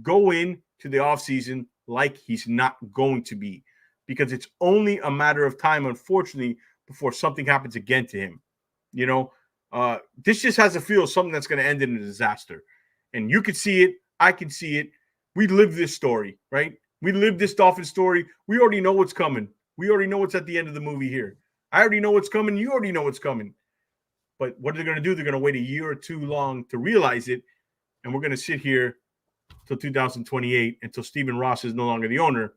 go in to the offseason like he's not going to be, because it's only a matter of time, unfortunately, before something happens again to him. This just has a feel of something that's going to end in a disaster. And you can see it. I can see it. We live this story, right? We live this Dolphins story. We already know what's coming. We already know what's at the end of the movie here. I already know what's coming. You already know what's coming. But what are they going to do? They're going to wait a year or two long to realize it. And we're going to sit here till 2028 until Stephen Ross is no longer the owner.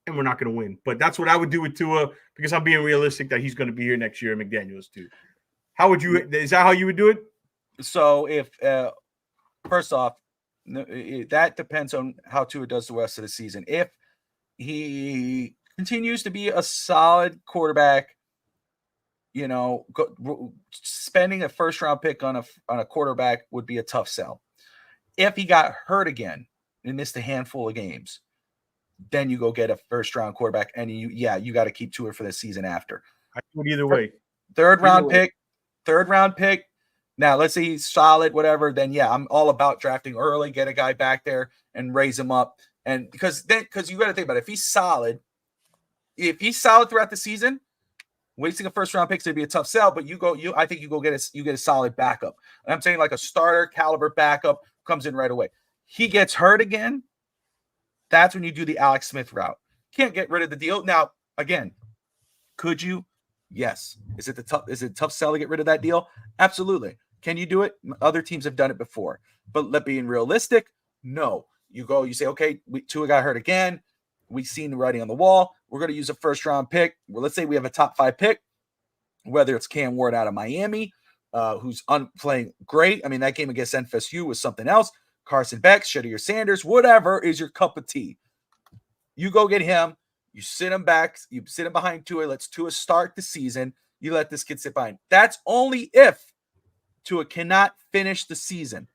And we're not going to win. But that's what I would do with Tua, because I'm being realistic that he's going to be here next year. McDaniels too. Is that how you would do it? So if, first off, that depends on how Tua does the rest of the season. If he continues to be a solid quarterback, spending a first round pick on a quarterback would be a tough sell. If he got hurt again and missed a handful of games, then you go get a first round quarterback, and you got to keep Tua for the season after. I do it either way. Third round pick. Now, let's say he's solid, whatever. Then I'm all about drafting early, get a guy back there and raise him up. And because you got to think about it. If he's solid throughout the season, wasting a first round pick is going to be a tough sell. But I think you get a solid backup. And I'm saying like a starter caliber backup comes in right away. He gets hurt again. That's when you do the Alex Smith route. Can't get rid of the deal. Now, again, could you? Yes. Is it a tough sell to get rid of that deal? Absolutely. Can you do it? Other teams have done it before. But being realistic, no. You say, okay, Tua got hurt again. We've seen the writing on the wall. We're going to use a first round pick. Well, let's say we have a top 5 pick, whether it's Cam Ward out of Miami, who's playing great. I mean, that game against FSU was something else. Carson Beck, Shedeur Sanders, whatever is your cup of tea. You go get him. You sit him back. You sit him behind Tua. Let's Tua start the season. You let this kid sit behind. That's only if Tua cannot finish the season.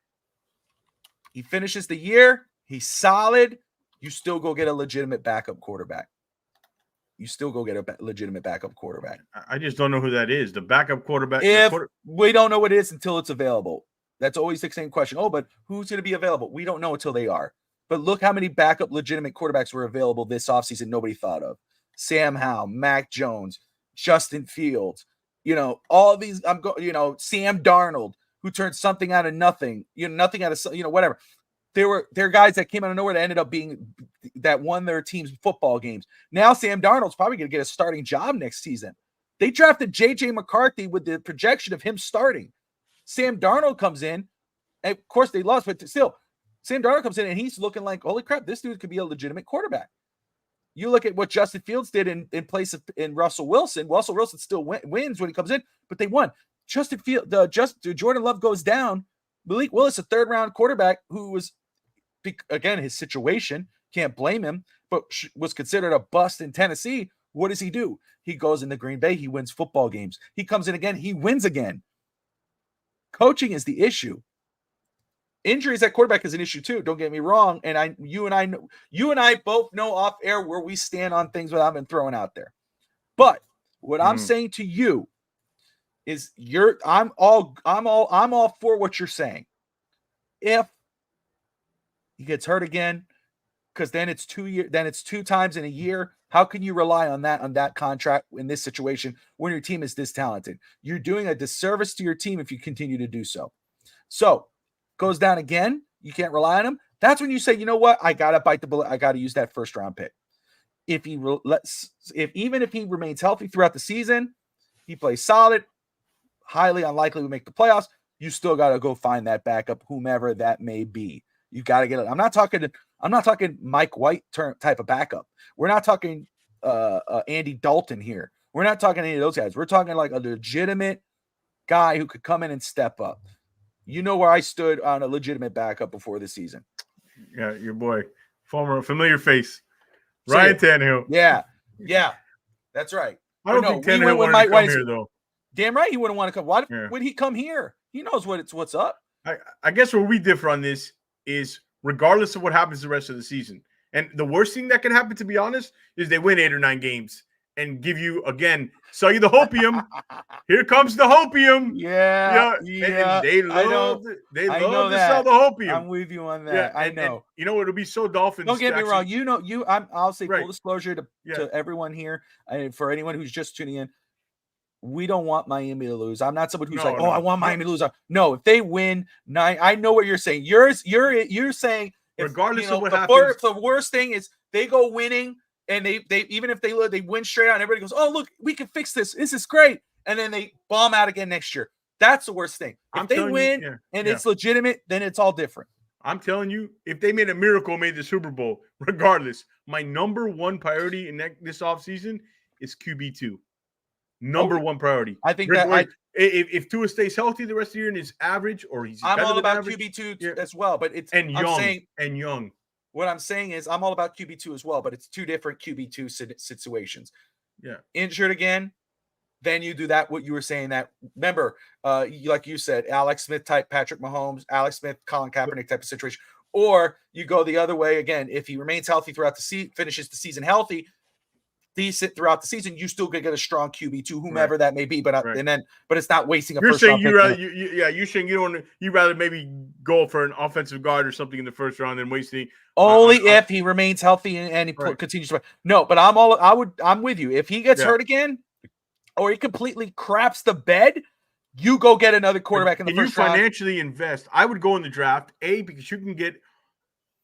He finishes the year. He's solid. You still go get a legitimate backup quarterback. you still go get a legitimate backup quarterback. I just don't know who that is. The backup quarterback. We don't know what it is until it's available. That's always the same question. Oh, but who's going to be available? We don't know until they are. But look how many backup legitimate quarterbacks were available this offseason nobody thought of. Sam Howell, Mac Jones, Justin Fields, all these, Sam Darnold, who turned something out of nothing, nothing out of, whatever. There are guys that came out of nowhere that ended up that won their team's football games. Now Sam Darnold's probably going to get a starting job next season. They drafted J.J. McCarthy with the projection of him starting. Sam Darnold comes in, and of course they lost, but still, Sam Darnold comes in and he's looking like, holy crap, this dude could be a legitimate quarterback. You look at what Justin Fields did in place of Russell Wilson. Russell Wilson still wins when he comes in, but they won. Jordan Love goes down. Malik Willis, a third-round quarterback who was, again, his situation, can't blame him, but was considered a bust in Tennessee. What does he do? He goes into Green Bay. He wins football games. He comes in again. He wins again. Coaching is the issue. Injuries at quarterback is an issue too. Don't get me wrong. And you and I both know off air where we stand on things that I've been throwing out there. But what I'm saying to you is I'm all for what you're saying. If he gets hurt again, because then it's 2 years, then it's 2 times in a year. How can you rely on that contract in this situation when your team is this talented? You're doing a disservice to your team if you continue to do so. So goes down again, you can't rely on him. That's when you say, you know what? I gotta bite the bullet. I gotta use that first round pick. Even if he remains healthy throughout the season, he plays solid, highly unlikely to make the playoffs. You still gotta go find that backup, whomever that may be. You gotta get it. I'm not talking Mike White type of backup. We're not talking Andy Dalton here. We're not talking any of those guys. We're talking like a legitimate guy who could come in and step up. You know where I stood on a legitimate backup before the season. Yeah, your boy, former familiar face, Ryan Tannehill. Yeah, that's right. I don't think Tannehill wanted to come here, though. Damn right he wouldn't want to come. Why would he come here? He knows what's up. I guess where we differ on this is regardless of what happens the rest of the season. And the worst thing that can happen, to be honest, is they win 8 or 9 games and give you, again, sell you the hopium. Here comes the hopium. Yeah. And they love to sell the hopium. I'm with you on that. I know. And, it'll be so Dolphins. Don't get me wrong. I'll say full disclosure to everyone here, and for anyone who's just tuning in, we don't want Miami to lose. I'm not someone who's I want Miami to lose. No, if they win 9, I know what you're saying. You're saying regardless of what happens, the worst thing is they go winning. And they even if they win straight out, and everybody goes, oh, look, we can fix this. This is great. And then they bomb out again next year. That's the worst thing. If they win it's legitimate, then it's all different. I'm telling you, if they made a miracle, made the Super Bowl, regardless, my number one priority in this offseason is QB2. Number one priority. I think if Tua stays healthy the rest of the year and is average, or he's I'm all about QB2 as well, but it's young. What I'm saying is I'm all about QB2 as well, but it's 2 different QB2 situations. Yeah. Injured again, then you do that, what you were saying that, remember, like you said, Alex Smith type, Patrick Mahomes, Alex Smith, Colin Kaepernick type of situation. Or you go the other way again. If he remains healthy throughout the season, finishes the season healthy, decent throughout the season, you still could get a strong QB2, whomever that may be. But but it's not wasting a first round. You're saying you rather maybe go for an offensive guard or something in the first round than wasting. Only if he remains healthy and he continues to. No, but I'm with you. If he gets hurt again, or he completely craps the bed, you go get another quarterback in the first round. You financially invest. I would go in the draft, because you can get.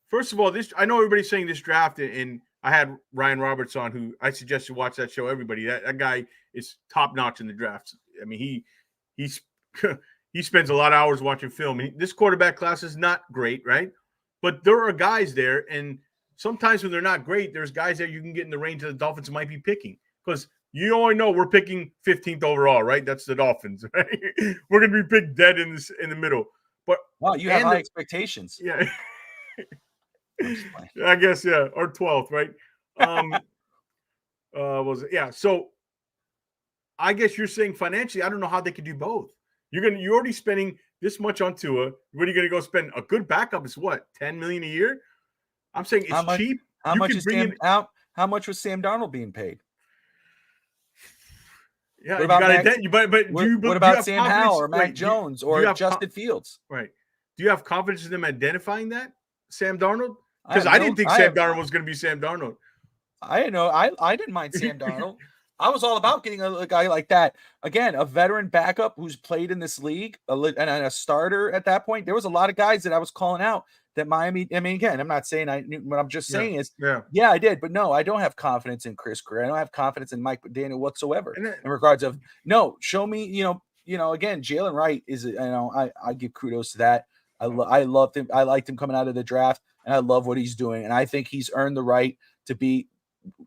First of all, I know everybody's saying this draft, and I had Ryan Roberts on, who I suggest you watch that show. Everybody, that guy is top notch in the drafts. I mean, he spends a lot of hours watching film. This quarterback class is not great, right? But there are guys there, and sometimes when they're not great, there's guys that you can get in the range that the Dolphins might be picking, because you only know we're picking 15th overall, right? That's the Dolphins, right? We're going to be picked dead in the middle. But wow, you have high expectations. Yeah. I guess, or 12th, right? So I guess you're saying financially, I don't know how they could do both. You're already spending this much on Tua. What are you going to go spend? A good backup is what, $10 million a year? I'm saying it's cheap. How much was Sam Darnold being paid? Yeah, What about what about Sam Howell or Mac Jones or Justin Fields? Right. Do you have confidence in them identifying that Sam Darnold? Because I didn't think Sam Darnold was going to be Sam Darnold. I didn't know. I didn't mind Sam Darnold. I was all about getting a guy like that. Again, a veteran backup who's played in this league and a starter at that point. There was a lot of guys that I was calling out that Miami. I mean, again, I'm not saying I knew. What I'm just saying is, yeah, I did. But no, I don't have confidence in Chris Greer. I don't have confidence in Mike McDaniel whatsoever in regards of, no, show me, again, Jalen Wright is, I give kudos to that. I loved him. I liked him coming out of the draft, and I love what he's doing. And I think he's earned the right to be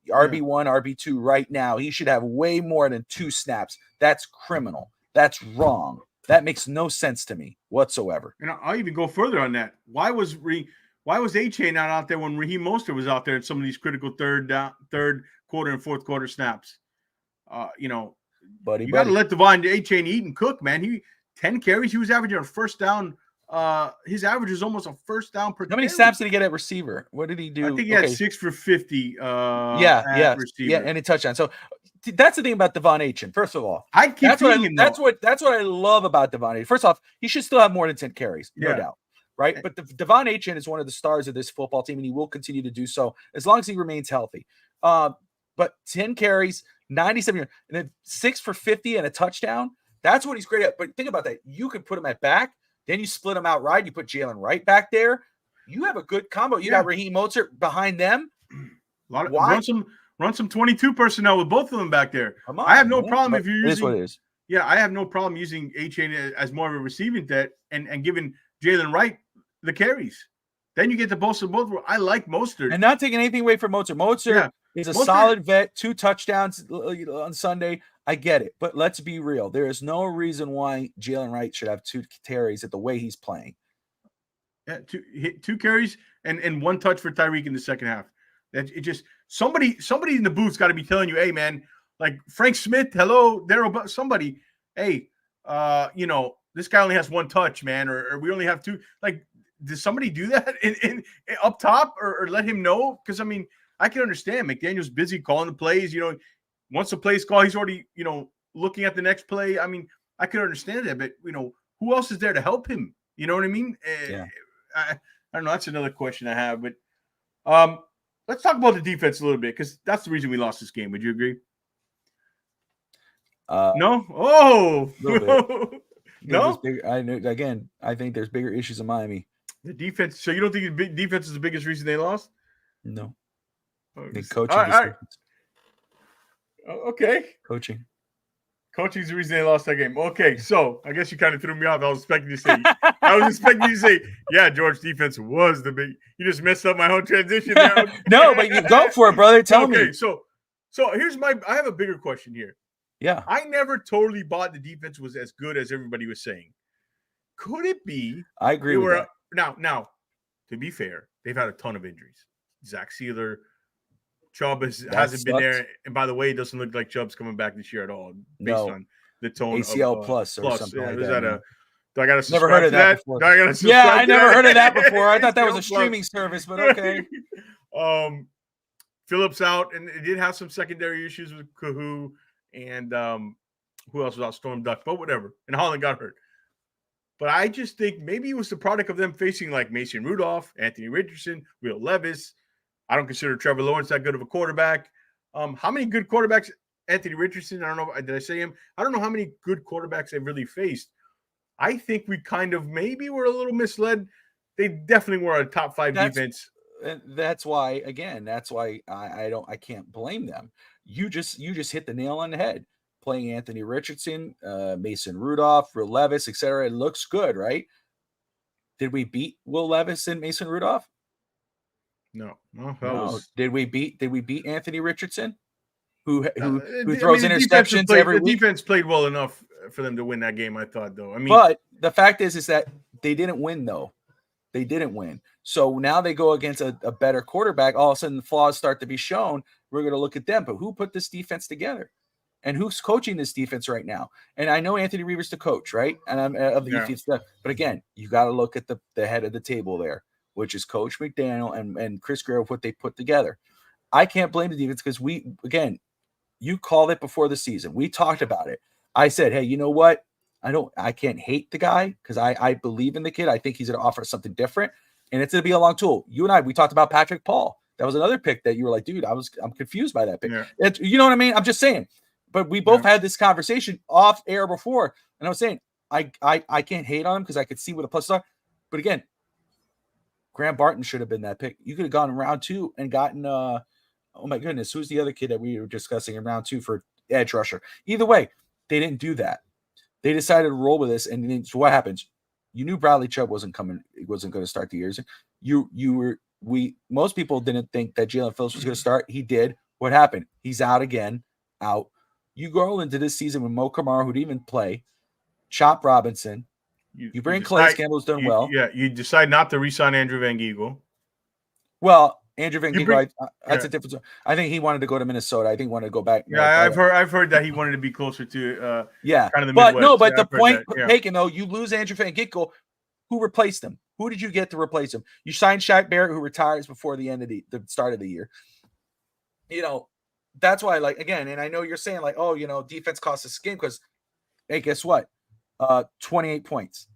RB1, RB2 right now. He should have way more than 2 snaps. That's criminal. That's wrong. That makes no sense to me whatsoever. And I'll even go further on that. Why was A-Chain not out there when Raheem Mostert was out there in some of these critical third quarter and fourth quarter snaps? You got to let Devon A-Chain eat and cook, man. 10 carries. He was averaging a first down. His average is almost a first down per. How many snaps did he get at receiver? What did he do? I think he had 6 for 50. Receiver. And a touchdown. So that's the thing about Devon Achane. First of all, that's what I love about Devon Achane. First off, he should still have more than 10 carries, no doubt, right? But Devon Achane is one of the stars of this football team, and he will continue to do so as long as he remains healthy. But 10 carries, 97, and then 6 for 50 and a touchdown. That's what he's great at. But think about that. You can put him at back. Then you split them out right. You put Jalen Wright back there. You have a good combo. You got Raheem Mostert behind them. Run some 22 personnel with both of them back there. I have no problem if you're using. What it is. Yeah, I have no problem using A-Chain as more of a receiving threat and giving Jalen Wright the carries. Then you get the both. I like Mostert. And not taking anything away from Mostert. Mostert is a solid vet, 2 touchdowns on Sunday. I get it, but let's be real. There is no reason why Jalen Wright should have 2 carries at the way he's playing. Yeah, 2 carries and 1 touch for Tyreek in the second half. That it just somebody in the booth's got to be telling you, hey man, like Frank Smith, hello, Daryl, somebody, hey, this guy only has 1 touch, man, or we only have 2. Like, does somebody do that in up top or let him know? Because I mean, I can understand McDaniel's busy calling the plays. Once the play's called, he's already, looking at the next play. I mean, I could understand that, but who else is there to help him? You know what I mean? I don't know. That's another question I have, but let's talk about the defense a little bit because that's the reason we lost this game. Would you agree? No. Oh, no. I think there's bigger issues in Miami. The defense. So you don't think the defense is the biggest reason they lost? No. The coaching. All right. Okay. Coaching's the reason they lost that game. Okay, so I guess you kind of threw me off. I was expecting you to say, yeah, George, defense was the big. You just messed up my whole transition there. No, but you go for it, brother. Tell me. Okay, so here's I have a bigger question here. Yeah. I never totally bought the defense was as good as everybody was saying. Could it be? I agree with that. Now, to be fair, they've had a ton of injuries. Zach Sealer, Chubb hasn't been there. And by the way, it doesn't look like Chubb's coming back this year at all based on the tone ACL of plus or something like that. Do I got to never heard of that before? I never heard of that before. I thought that was a streaming service, but okay. Phillips out, and it did have some secondary issues with Kahoo and who else was out? Storm Duck, but whatever. And Holland got hurt. But I just think maybe it was the product of them facing like Mason Rudolph, Anthony Richardson, Will Levis. I don't consider Trevor Lawrence that good of a quarterback. How many good quarterbacks? Anthony Richardson, I don't know. Did I say him? I don't know how many good quarterbacks they've really faced. I think we kind of maybe were a little misled. They definitely were a top 5 defense. That's why I can't blame them. You just hit the nail on the head. Playing Anthony Richardson, Mason Rudolph, Will Levis, etc. It looks good, right? Did we beat Will Levis and Mason Rudolph? No. Did we beat Anthony Richardson, who throws interceptions every week? The defense played well enough for them to win that game, I thought, though. I mean, but the fact is that they didn't win, though. They didn't win. So now they go against a better quarterback. All of a sudden, the flaws start to be shown. We're going to look at them. But who put this defense together? And who's coaching this defense right now? And I know Anthony Reaver's the coach, right? And I'm of the defense stuff. But again, you got to look at the head of the table there, which is Coach McDaniel and Chris Greer, what they put together. I can't blame the defense because You called it before the season. We talked about it. I said, hey, you know what? I can't hate the guy because I believe in the kid. I think he's going to offer something different, and it's going to be a long tool. You and we talked about Patrick Paul. That was another pick that you were like, dude, I'm confused by that pick. Yeah. You know what I mean? I'm just saying. But we both had this conversation off air before, and I was saying I can't hate on him because I could see what the pluses are. But again, Graham Barton should have been that pick. You could have gone in round 2 and gotten oh my goodness, who's the other kid that we were discussing in round 2 for edge rusher? Either way, they didn't do that. They decided to roll with this, and so what happens? You knew Bradley Chubb wasn't going to start the year. Most people didn't think that Jalen Phillips was going to start. He did. What happened? He's out again. Out. You go into this season with Mo Kamara, who didn't even play, Chop Robinson. You bring Calais Campbell's done well. Yeah, you decide not to re-sign Andrew Van Ginkel. Well, Andrew Van Ginkel, that's a difference. I think he wanted to go to Minnesota. I think he wanted to go back. Yeah, I've heard that he wanted to be closer to kind of the Midwest. But no, but the point taken though, you lose Andrew Van Ginkel. Who replaced him? Who did you get to replace him? You signed Shaq Barrett, who retires before the end of the start of the year. You know, that's why, like, again, and I know you're saying, like, oh, you know, defense costs us game because, hey, guess what? 28 points.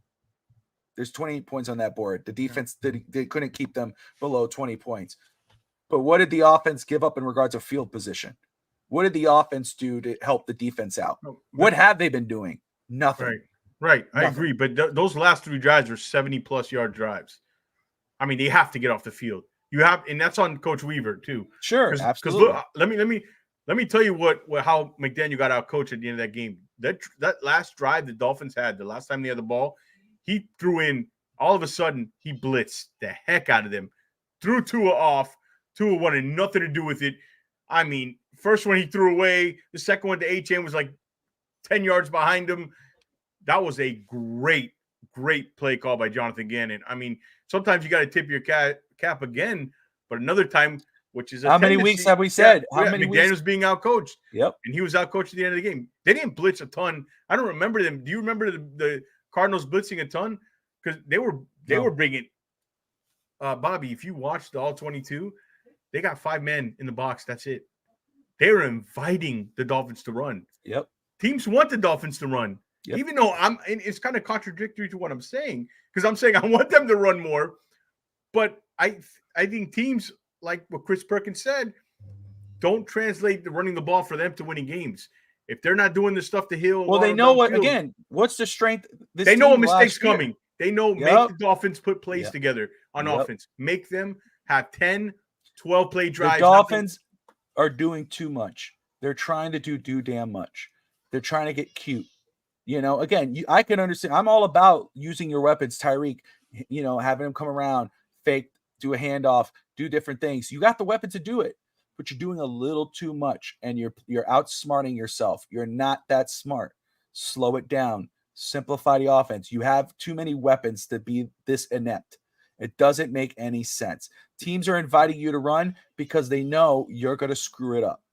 There's 28 points on that board. The defense, they couldn't keep them below 20 points. But what did the offense give up in regards of field position? What did the offense do to help the defense out? What have they been doing? Nothing. Right. I agree. But those last 3 drives were 70-plus yard drives. I mean, they have to get off the field. And that's on Coach Weaver too. Sure, absolutely. Because let me tell you how McDaniel got out coached at the end of that game. That last drive the Dolphins had, the last time they had the ball, he threw in. All of a sudden, he blitzed the heck out of them, threw Tua off. Tua wanted nothing to do with it. I mean, first one he threw away. The second one to HM was like 10 yards behind him. That was a great play call by Jonathan Gannon. I mean, sometimes you got to tip your cap again, but another time, which is how many weeks have we said? How many weeks? McDaniel's being outcoached. Yep. And he was outcoached at the end of the game. They didn't blitz a ton. I don't remember them. Do you remember the Cardinals blitzing a ton? Because they were bringing Bobby, if you watched the All-22, they got 5 men in the box. That's it. They were inviting the Dolphins to run. Yep. Teams want the Dolphins to run. Yep. Even though it's kind of contradictory to what I'm saying, because I'm saying I want them to run more, but I think teams, like what Chris Perkins said, don't translate the running the ball for them to winning games. If they're not doing the stuff to Hill, well, they know what. Again, what's the strength? They know a mistake's coming. They know make the Dolphins put plays together on offense. Make them have 10, 12 play drives. The Dolphins are doing too much. They're trying to do damn much. They're trying to get cute. You know, again, I can understand. I'm all about using your weapons, Tyreek, you know, having him come around, fake, do a handoff, do different things. You got the weapon to do it, but you're doing a little too much, and you're outsmarting yourself. You're not that smart. Slow it down. Simplify the offense. You have too many weapons to be this inept. It doesn't make any sense. Teams are inviting you to run because they know you're going to screw it up.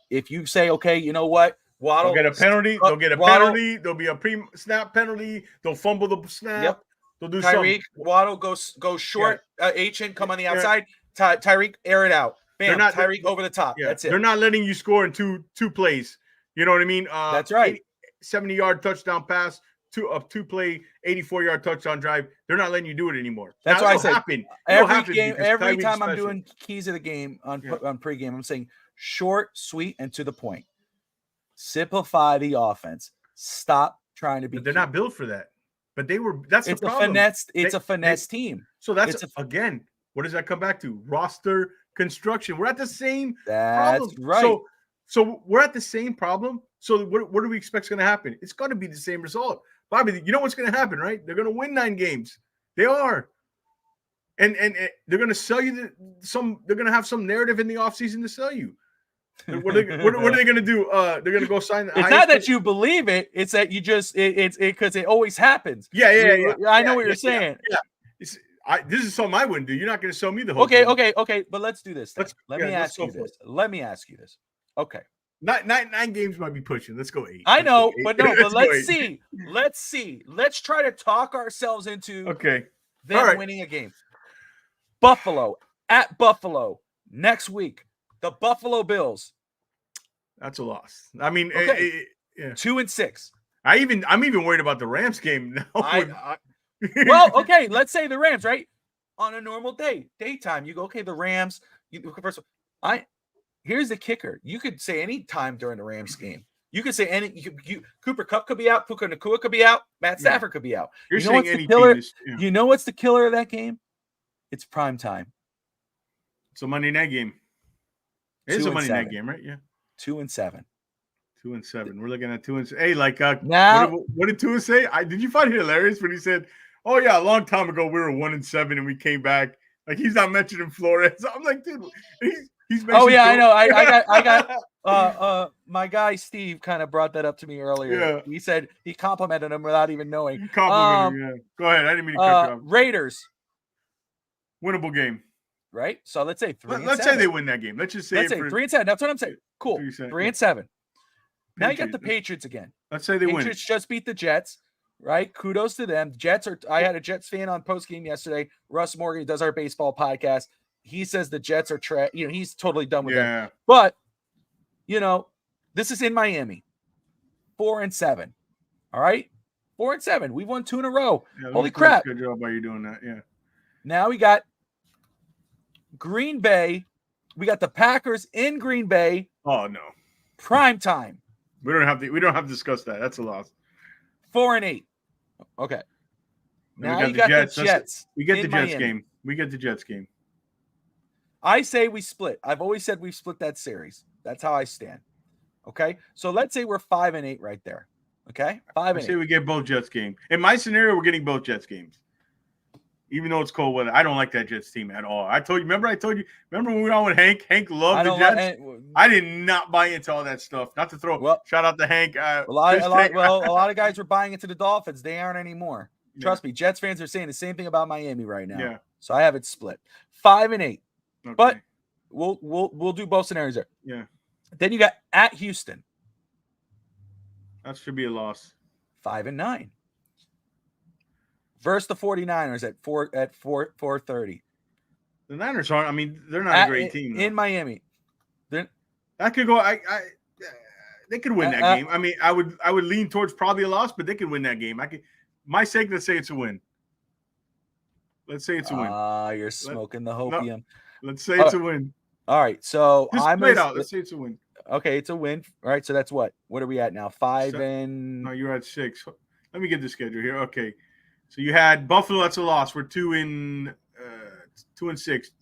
If you say, okay, you know what? Waddle, they'll get a penalty. Penalty. There'll be a pre-snap penalty. They'll fumble the snap. Yep. They'll do Tyreek, something. Waddle go short. H-in, come on the outside. Tyreek, air it out. Bam, Tyreek over the top. That's it. They're not letting you score in two plays. You know what I mean? That's right. 70-yard touchdown pass, two play, 84-yard touchdown drive. They're not letting you do it anymore. That's why I said every time I'm special. doing keys of the game on pregame, I'm saying short, sweet, and to the point. Simplify the offense. Stop trying to be. But they're not built for that. But they were. That's the problem. It's a finesse team. So that's again. What does that come back to? Roster construction. We're at the same problem. Right. So we're at the same problem. So what do we expect is going to happen? It's going to be the same result. Bobby, you know what's going to happen, right? They're going to win 9 games. They are. And they're going to sell you they're going to have some narrative in the offseason to sell you. What are they going to do? They're going to go sign. It's not that you believe it. It's that you just it's because it always happens. Yeah. I know what you're saying. Yeah. This is something I wouldn't do. You're not going to sell me the whole. Okay. But let's do this. Let me ask you this. Okay. 9 games might be pushing. Let's go 8. I know, but let's see. Let's try to talk ourselves into them winning a game. Buffalo at Buffalo next week. The Buffalo Bills. That's a loss. I mean, Okay. yeah. 2-6. I'm even worried about the Rams game now. Well, okay, let's say the Rams, right? On a normal daytime, you go, okay, the Rams. First of all, here's the kicker. You could say any time during the Rams game. You could say Cooper Kupp could be out, Puka Nacua could be out, Matt Stafford could be out. You're you know saying what's any the killer? team is, You know what's the killer of that game? It's prime time. It's a Monday night game. It's a Monday night game, right? Yeah. 2-7. 2-7. We're looking at 2-7. Hey, like now, what did Tua say? Did you find it hilarious when he said, "Oh yeah, a long time ago we were 1-7 and we came back"? Like he's not mentioning Flores. I'm like, dude, he's mentioning. Oh yeah, I know. I got. My guy Steve kind of brought that up to me earlier. Yeah. He said he complimented him without even knowing. You complimented him, yeah. Go ahead. I didn't mean to cut you off. Raiders. Winnable game. Right? So let's say 3-7. Let's say they win that game. Let's just say 3-7. That's what I'm saying. Cool. 3-7. Now you got the Patriots again. Let's say they win. Patriots just beat the Jets, right? Kudos to them. Jets are. I had a Jets fan on post game yesterday. Russ Morgan does our baseball podcast. He says the Jets are he's totally done with them. But this is in Miami. 4-7. All right, 4-7. We've won 2 in a row. Yeah, holy crap! Good job by you doing that. Yeah. Now we got Green Bay. We got the Packers in Green Bay. Oh no. Prime time. We don't have to discuss that. That's a loss. 4-8. Okay. Now you got the Jets. We get the Jets Miami. game. We get the Jets game. I say we split. I've always said we've split that series. That's how I stand. Okay. So let's say we're 5-8 right there. Okay. 5-8. I say we get both Jets games. In my scenario, we're getting both Jets games. Even though it's cold weather, I don't like that Jets team at all. I told you. Remember when we were on with Hank? Hank loved the Jets. I did not buy into all that stuff. Not to throw. Shout out to Hank. A lot of guys were buying into the Dolphins. They aren't anymore. Trust me. Jets fans are saying the same thing about Miami right now. Yeah. So I have it split 5-8. Okay. But we'll do both scenarios there. Yeah. Then you got at Houston. That should be a loss. 5-9. Versus the 49ers at 4:30. The Niners aren't. I mean, they're not a great team in Miami. That could go. They could win that game. I mean, I would lean towards probably a loss, but they could win that game. My sake, let's say it's a win. Let's say it's a win. You're smoking the hopium. Let's say it's a win. All right, so I'm play it out. Let's say it's a win. Okay, it's a win. All right, so that's what? What are we at now? 5 and. No, you're at 6. Let me get the schedule here. Okay. So you had Buffalo, that's a loss. We're 2-6.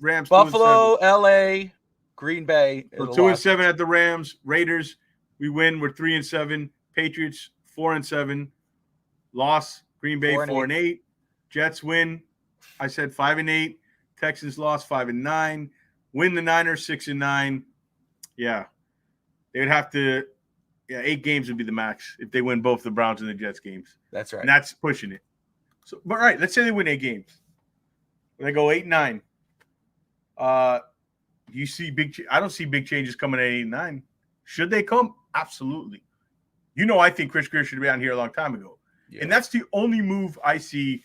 Rams, Buffalo, LA, Green Bay. So 2-7 at the Rams. Raiders, we win. We're 3-7. Patriots, 4-7. Loss. Green Bay, 4-8. Jets win. I said 5-8. Texans lost 5-9. Win the Niners 6-9. Yeah. They would have to. Yeah, 8 games would be the max if they win both the Browns and the Jets games. That's right. And that's pushing it. So, but right, let's say they win 8 games. They go 8-9. You see I don't see big changes coming at 8-9. Should they come? Absolutely. I think Chris Greer should have been out here a long time ago. Yeah. And that's the only move I see.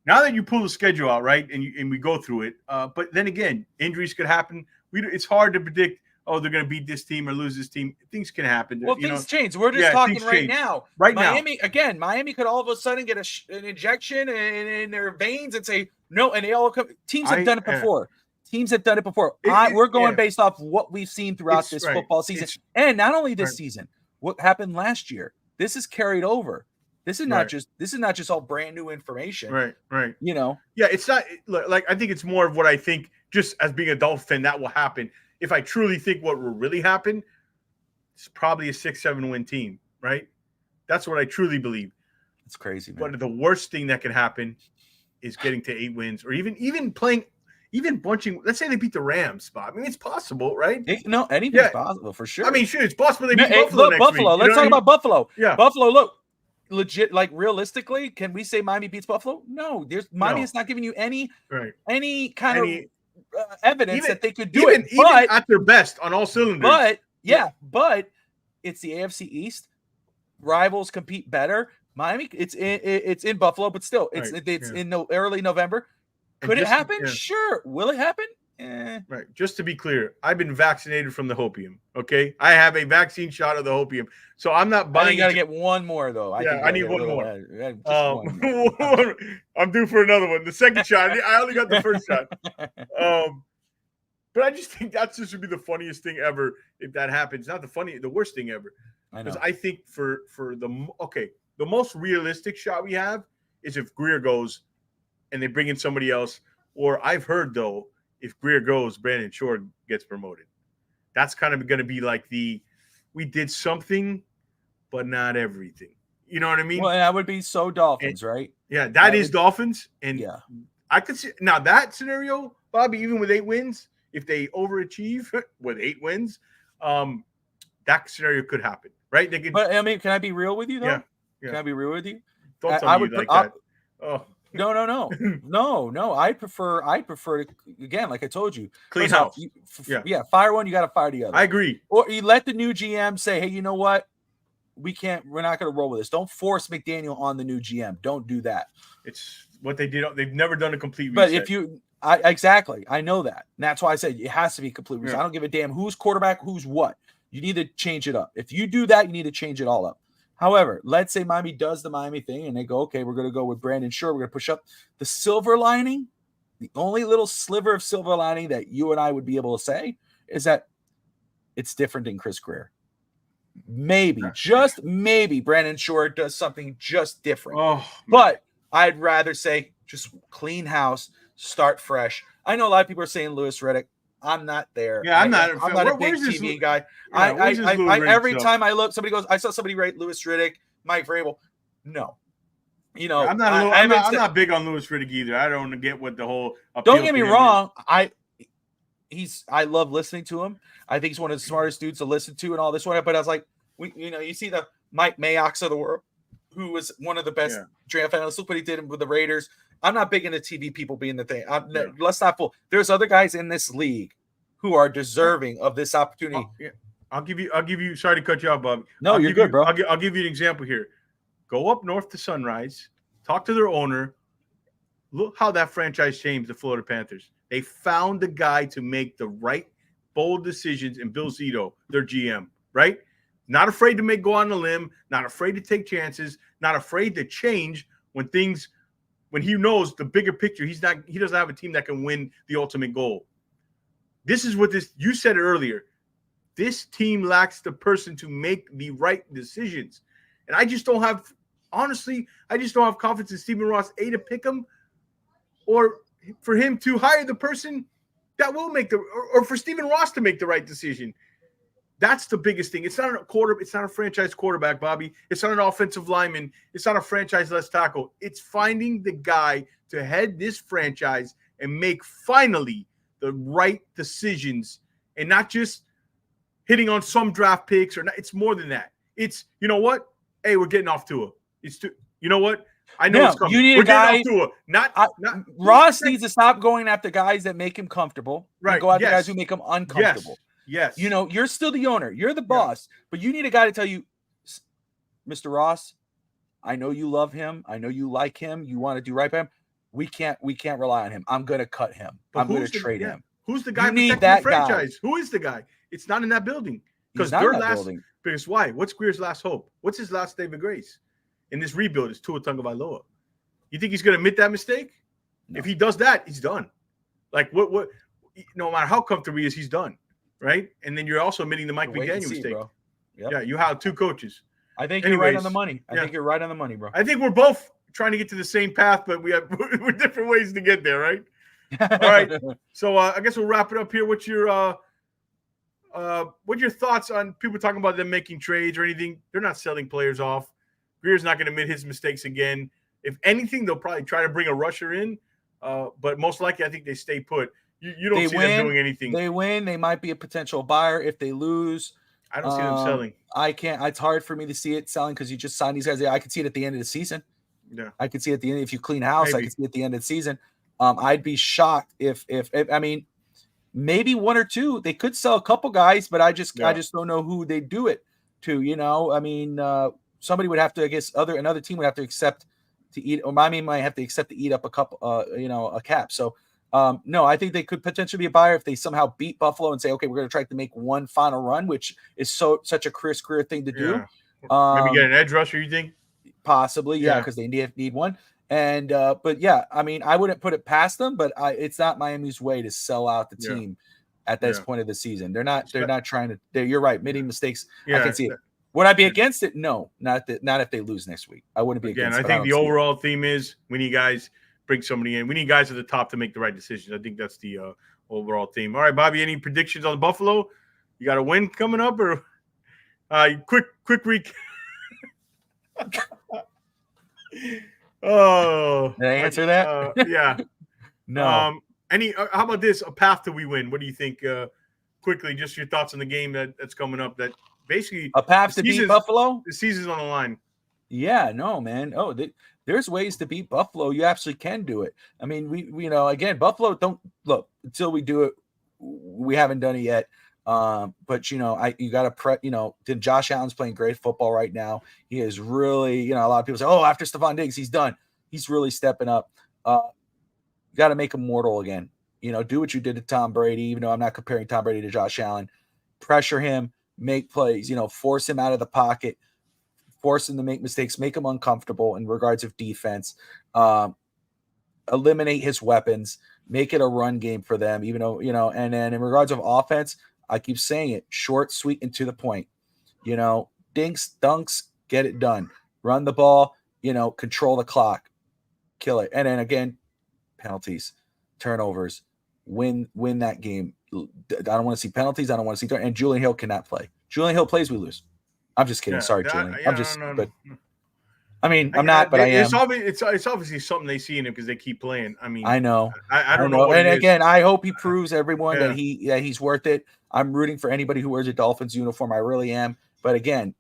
Now that you pull the schedule out, right, and we go through it. But then again, injuries could happen. It's hard to predict. Oh, they're going to beat this team or lose this team. Things can happen. Well, things change. We're just talking right now. Miami could all of a sudden get an injection in their veins and say no, and they all come. Teams have done it before. Teams have done it before. We're going based off what we've seen throughout this football season, and not only this season. What happened last year? This is carried over. This is not just all brand new information. Right. Yeah, it's not like I think it's more of what I think. Just as being a Dolphins fan, that will happen. If I truly think what will really happen, it's probably a 6-7 win team, right? That's what I truly believe. It's crazy, man. But the worst thing that can happen is getting to 8 wins, or even playing, even bunching. Let's say they beat the Rams spot. I mean, it's possible, right? Anything's possible for sure. I mean, it's possible they beat Buffalo next week. Let's talk about Buffalo. Yeah, Buffalo. Look, legit. Like realistically, can we say Miami beats Buffalo? No, Miami is not giving you any kind of evidence that they could do it, even at their best on all cylinders. But it's the AFC East. Rivals compete better. Miami, it's in Buffalo, but still, it's in early November. Could it happen? Yeah. Sure. Will it happen? Right. Just to be clear, I've been vaccinated from the hopium. Okay, I have a vaccine shot of the hopium, so I'm not buying. I think you got to get one more though. I need one more. Just one more. I'm due for another one. The second shot. I only got the first shot. But I just think that's just would be the funniest thing ever if that happens. Not the worst thing ever. Because I think for the most realistic shot we have is if Greer goes and they bring in somebody else. Or I've heard though, if Greer goes, Brandon Short gets promoted. That's kind of going to be like we did something, but not everything. You know what I mean? Well, that would be so Dolphins, right? Yeah, that is Dolphins. And I could see now that scenario, Bobby, even with 8 wins, if they overachieve with 8 wins, that scenario could happen, right? They could. But I mean, can I be real with you though? Yeah. Can I be real with you? Don't tell me you like that. Oh. No. I prefer to, again, like I told you, clean house. Fire one, you got to fire the other. I agree. Or you let the new GM say, hey, you know what? We're not going to roll with this. Don't force McDaniel on the new GM. Don't do that. It's what they did. They've never done a complete reset. But if exactly, I know that. And that's why I said it has to be complete reset. I don't give a damn who's quarterback, who's what. You need to change it up. If you do that, you need to change it all up. However, let's say Miami does the Miami thing and they go, okay, we're going to go with Brandon Short. We're going to push up the silver lining. The only little sliver of silver lining that you and I would be able to say is that it's different than Chris Greer. Maybe, just maybe Brandon Short does something just different. But I'd rather say just clean house, start fresh. I know a lot of people are saying Louis Riddick. I'm not there. Yeah, I'm not a big TV guy. Every time I look, somebody goes, I saw somebody write Louis Riddick, Mike Vrabel. No. You know, I'm not big on Louis Riddick either. I don't get what the whole don't get me wrong. I love listening to him. I think he's one of the smartest dudes to listen to and all this one. But I was like, you see the Mike Mayox of the world, who was one of the best draft analysts. Look what he did with the Raiders. I'm not big into TV people being the thing. Let's not fool. There's other guys in this league who are deserving of this opportunity. I'll give you. Sorry to cut you off, Bob. No, you're good, bro. I'll give you an example here. Go up north to Sunrise, talk to their owner. Look how that franchise changed the Florida Panthers. They found the guy to make the right, bold decisions, and Bill Zito, their GM, right? Not afraid to go on a limb, not afraid to take chances, not afraid to change when he knows the bigger picture. He doesn't have a team that can win the ultimate goal. This is what you said it earlier. This team lacks the person to make the right decisions. And I just don't have confidence in Stephen Ross, to pick him, or for him to hire the person that will make or for Stephen Ross to make the right decision. That's the biggest thing. It's not a franchise quarterback, Bobby. It's not an offensive lineman. It's not a franchise left tackle. It's finding the guy to head this franchise and make finally the right decisions and not just hitting on some draft picks or not. It's more than that. It's, you know what? Hey, we're getting off Tua. You know what? I know it's coming. You need we're a guy. Tua. Ross needs to stop going after guys that make him comfortable. Right. And go after guys who make him uncomfortable. Yes. You know, you're still the owner. You're the boss. But you need a guy to tell you, Mr. Ross, I know you love him. I know you like him. You want to do right by him. We can't rely on him. I'm going to cut him. I'm going to trade him. Who's the guy protecting the franchise? Guy. Who is the guy? It's not in that building. Because building. Because why? What's Greer's last hope? What's his last David Grace? In this rebuild is Tua Tagovailoa. You think he's going to admit that mistake? No. If he does that, he's done. Like what? No matter how comfortable he is, he's done. Right? And then you're also admitting the Mike McDaniel mistake. Bro. Yep. Yeah, you have 2 coaches. I think you're right on the money. I think you're right on the money, bro. I think we're both trying to get to the same path, but we're different ways to get there, right? All right. So I guess we'll wrap it up here. What's your thoughts on people talking about them making trades or anything? They're not selling players off. Greer's not going to admit his mistakes again. If anything, they'll probably try to bring a rusher in, but most likely I think they stay put. You don't see them doing anything. They win. They might be a potential buyer. If they lose, I don't see them selling. I can't. It's hard for me to see it selling because you just signed these guys. I could see it at the end of the season. Yeah, I could see it at the end. If you clean house, maybe. I could see it at the end of the season. I'd be shocked if I mean, maybe 1 or 2. They could sell a couple guys, but I just don't know who they do it to. You know, I mean, somebody would have to. I guess another team would have to accept to eat, or Miami might have to accept to eat up a couple. A cap. So. No, I think they could potentially be a buyer if they somehow beat Buffalo and say, okay, we're going to try to make one final run, which is such a Chris Greer thing to do. Maybe get an edge rusher, you think? Possibly, yeah, because they need one. And but yeah, I mean, I wouldn't put it past them, but it's not Miami's way to sell out the team at this point of the season. They're not trying to. You're right, making mistakes. I can see it. Would I be against it? No, not if they lose next week. I wouldn't be against it. I think the overall theme is we need guys bring somebody in. We need guys at the top to make the right decisions. I think that's the overall theme. All right, Bobby, any predictions on Buffalo? You got a win coming up, or quick recap? Oh, did I answer that? Yeah. No. How about this? A path to we win. What do you think? Quickly, just your thoughts on the game that's coming up. That basically a path to beat Buffalo. The season's on the line. Yeah, no, man. Oh, there's ways to beat Buffalo. You absolutely can do it. I mean, we again, Buffalo don't look until we do it. We haven't done it yet. But you got to then Josh Allen's playing great football right now. He is really, a lot of people say, oh, after Stephon Diggs, he's done. He's really stepping up. You got to make him mortal again. Do what you did to Tom Brady, even though I'm not comparing Tom Brady to Josh Allen. Pressure him, make plays, force him out of the pocket, force him to make mistakes, make him uncomfortable in regards of defense, eliminate his weapons, make it a run game for them, even though, and then in regards of offense, I keep saying it, short, sweet, and to the point. Dinks, dunks, get it done. Run the ball, control the clock, kill it. And then again, penalties, turnovers, win that game. I don't want to see penalties. I don't want to see and Julian Hill cannot play. Julian Hill plays, we lose. I'm just kidding. Sorry, Julian. I'm just but I mean, I'm not, but I am. It's obviously something they see in him because they keep playing. I mean, I know. I don't know. And again, I hope he proves everyone that he's worth it. I'm rooting for anybody who wears a Dolphins uniform. I really am. But again,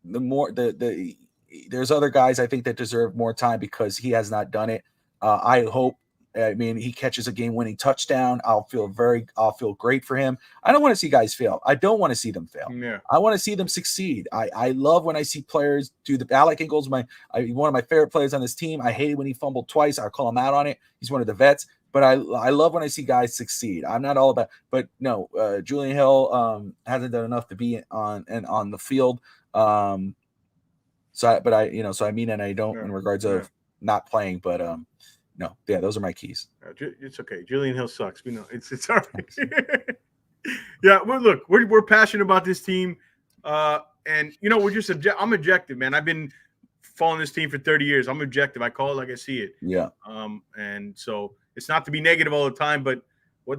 there's other guys I think that deserve more time because he has not done it. I hope. I mean, he catches a game-winning touchdown. I'll feel great for him. I don't want to see guys fail. I don't want to see them fail. Yeah. I want to see them succeed. I love when I see players do the Alec Ingold's one of my favorite players on this team. I hated when he fumbled twice. I'll call him out on it. He's one of the vets. But I love when I see guys succeed. I'm not all about, but no, Julian Hill hasn't done enough to be on the field. So I mean, and I don't in regards of not playing, but no, yeah, those are my keys. It's okay. Julian Hill sucks. We know it's all right. Yeah, we're passionate about this team, and we're just I'm objective, man. I've been following this team for 30 years. I'm objective. I call it like I see it. Yeah. And so it's not to be negative all the time, but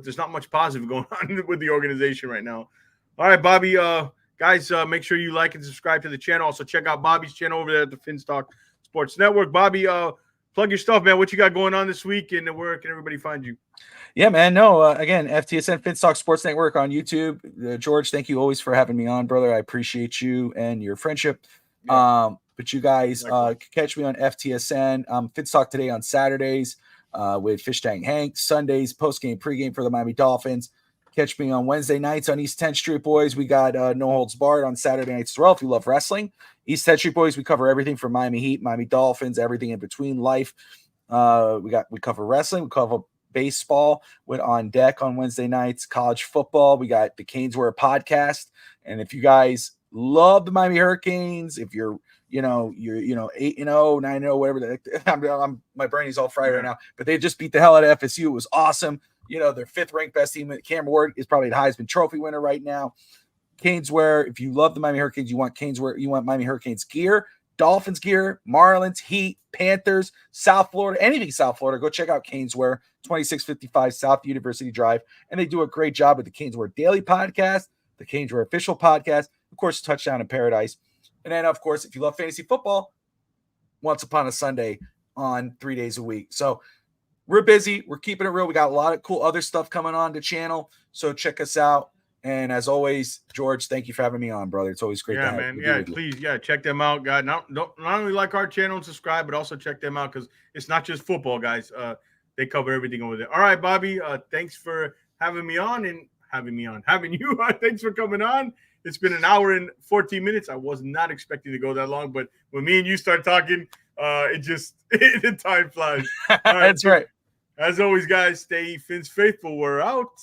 there's not much positive going on with the organization right now. All right, Bobby. Guys, make sure you like and subscribe to the channel. Also, check out Bobby's channel over there at the Finstock Sports Network. Bobby, plug your stuff, man. What you got going on this week, and where can everybody find you? Yeah, man. No, again, FTSN Finstock Sports Network on YouTube. George, thank you always for having me on, brother. I appreciate you and your friendship. Yeah. But you guys catch me on FTSN. Finstock today on Saturdays with Fish Tank Hank. Sundays, post-game, pregame for the Miami Dolphins. Catch me on Wednesday nights on East 10th Street Boys. We got No Holds Barred on Saturday nights as well. If you love wrestling, East 10th Street Boys, we cover everything from Miami Heat, Miami Dolphins, everything in between life. We cover wrestling, we cover baseball with On Deck on Wednesday nights, college football. We got the Canes Wear podcast. And if you guys love the Miami Hurricanes, if you're 8-0, 9-0, whatever. My brain is all fried right now. But they just beat the hell out of FSU. It was awesome. Their fifth ranked best team. Cam Ward is probably the Heisman Trophy winner right now. Canes Wear. If you love the Miami Hurricanes, you want Canes Wear. You want Miami Hurricanes gear, Dolphins gear, Marlins, Heat, Panthers, South Florida, anything South Florida. Go check out Canes Wear, 2655 South University Drive, and they do a great job with the Canes Wear Daily Podcast, the Canes Wear Official Podcast, of course, Touchdown in Paradise. And then, of course, if you love fantasy football, Once Upon a Sunday on 3 days a week. So we're busy. We're keeping it real. We got a lot of cool other stuff coming on the channel. So check us out. And as always, George, thank you for having me on, brother. It's always great to have you. Please, check them out, guys. Not only like our channel and subscribe, but also check them out because it's not just football, guys. They cover everything over there. All right, Bobby. Thanks for having me on and having you. Thanks for coming on. It's been an hour and 14 minutes. I was not expecting to go that long, but when me and you start talking, the time flies. All right, That's right. As always, guys, stay Fins faithful. We're out.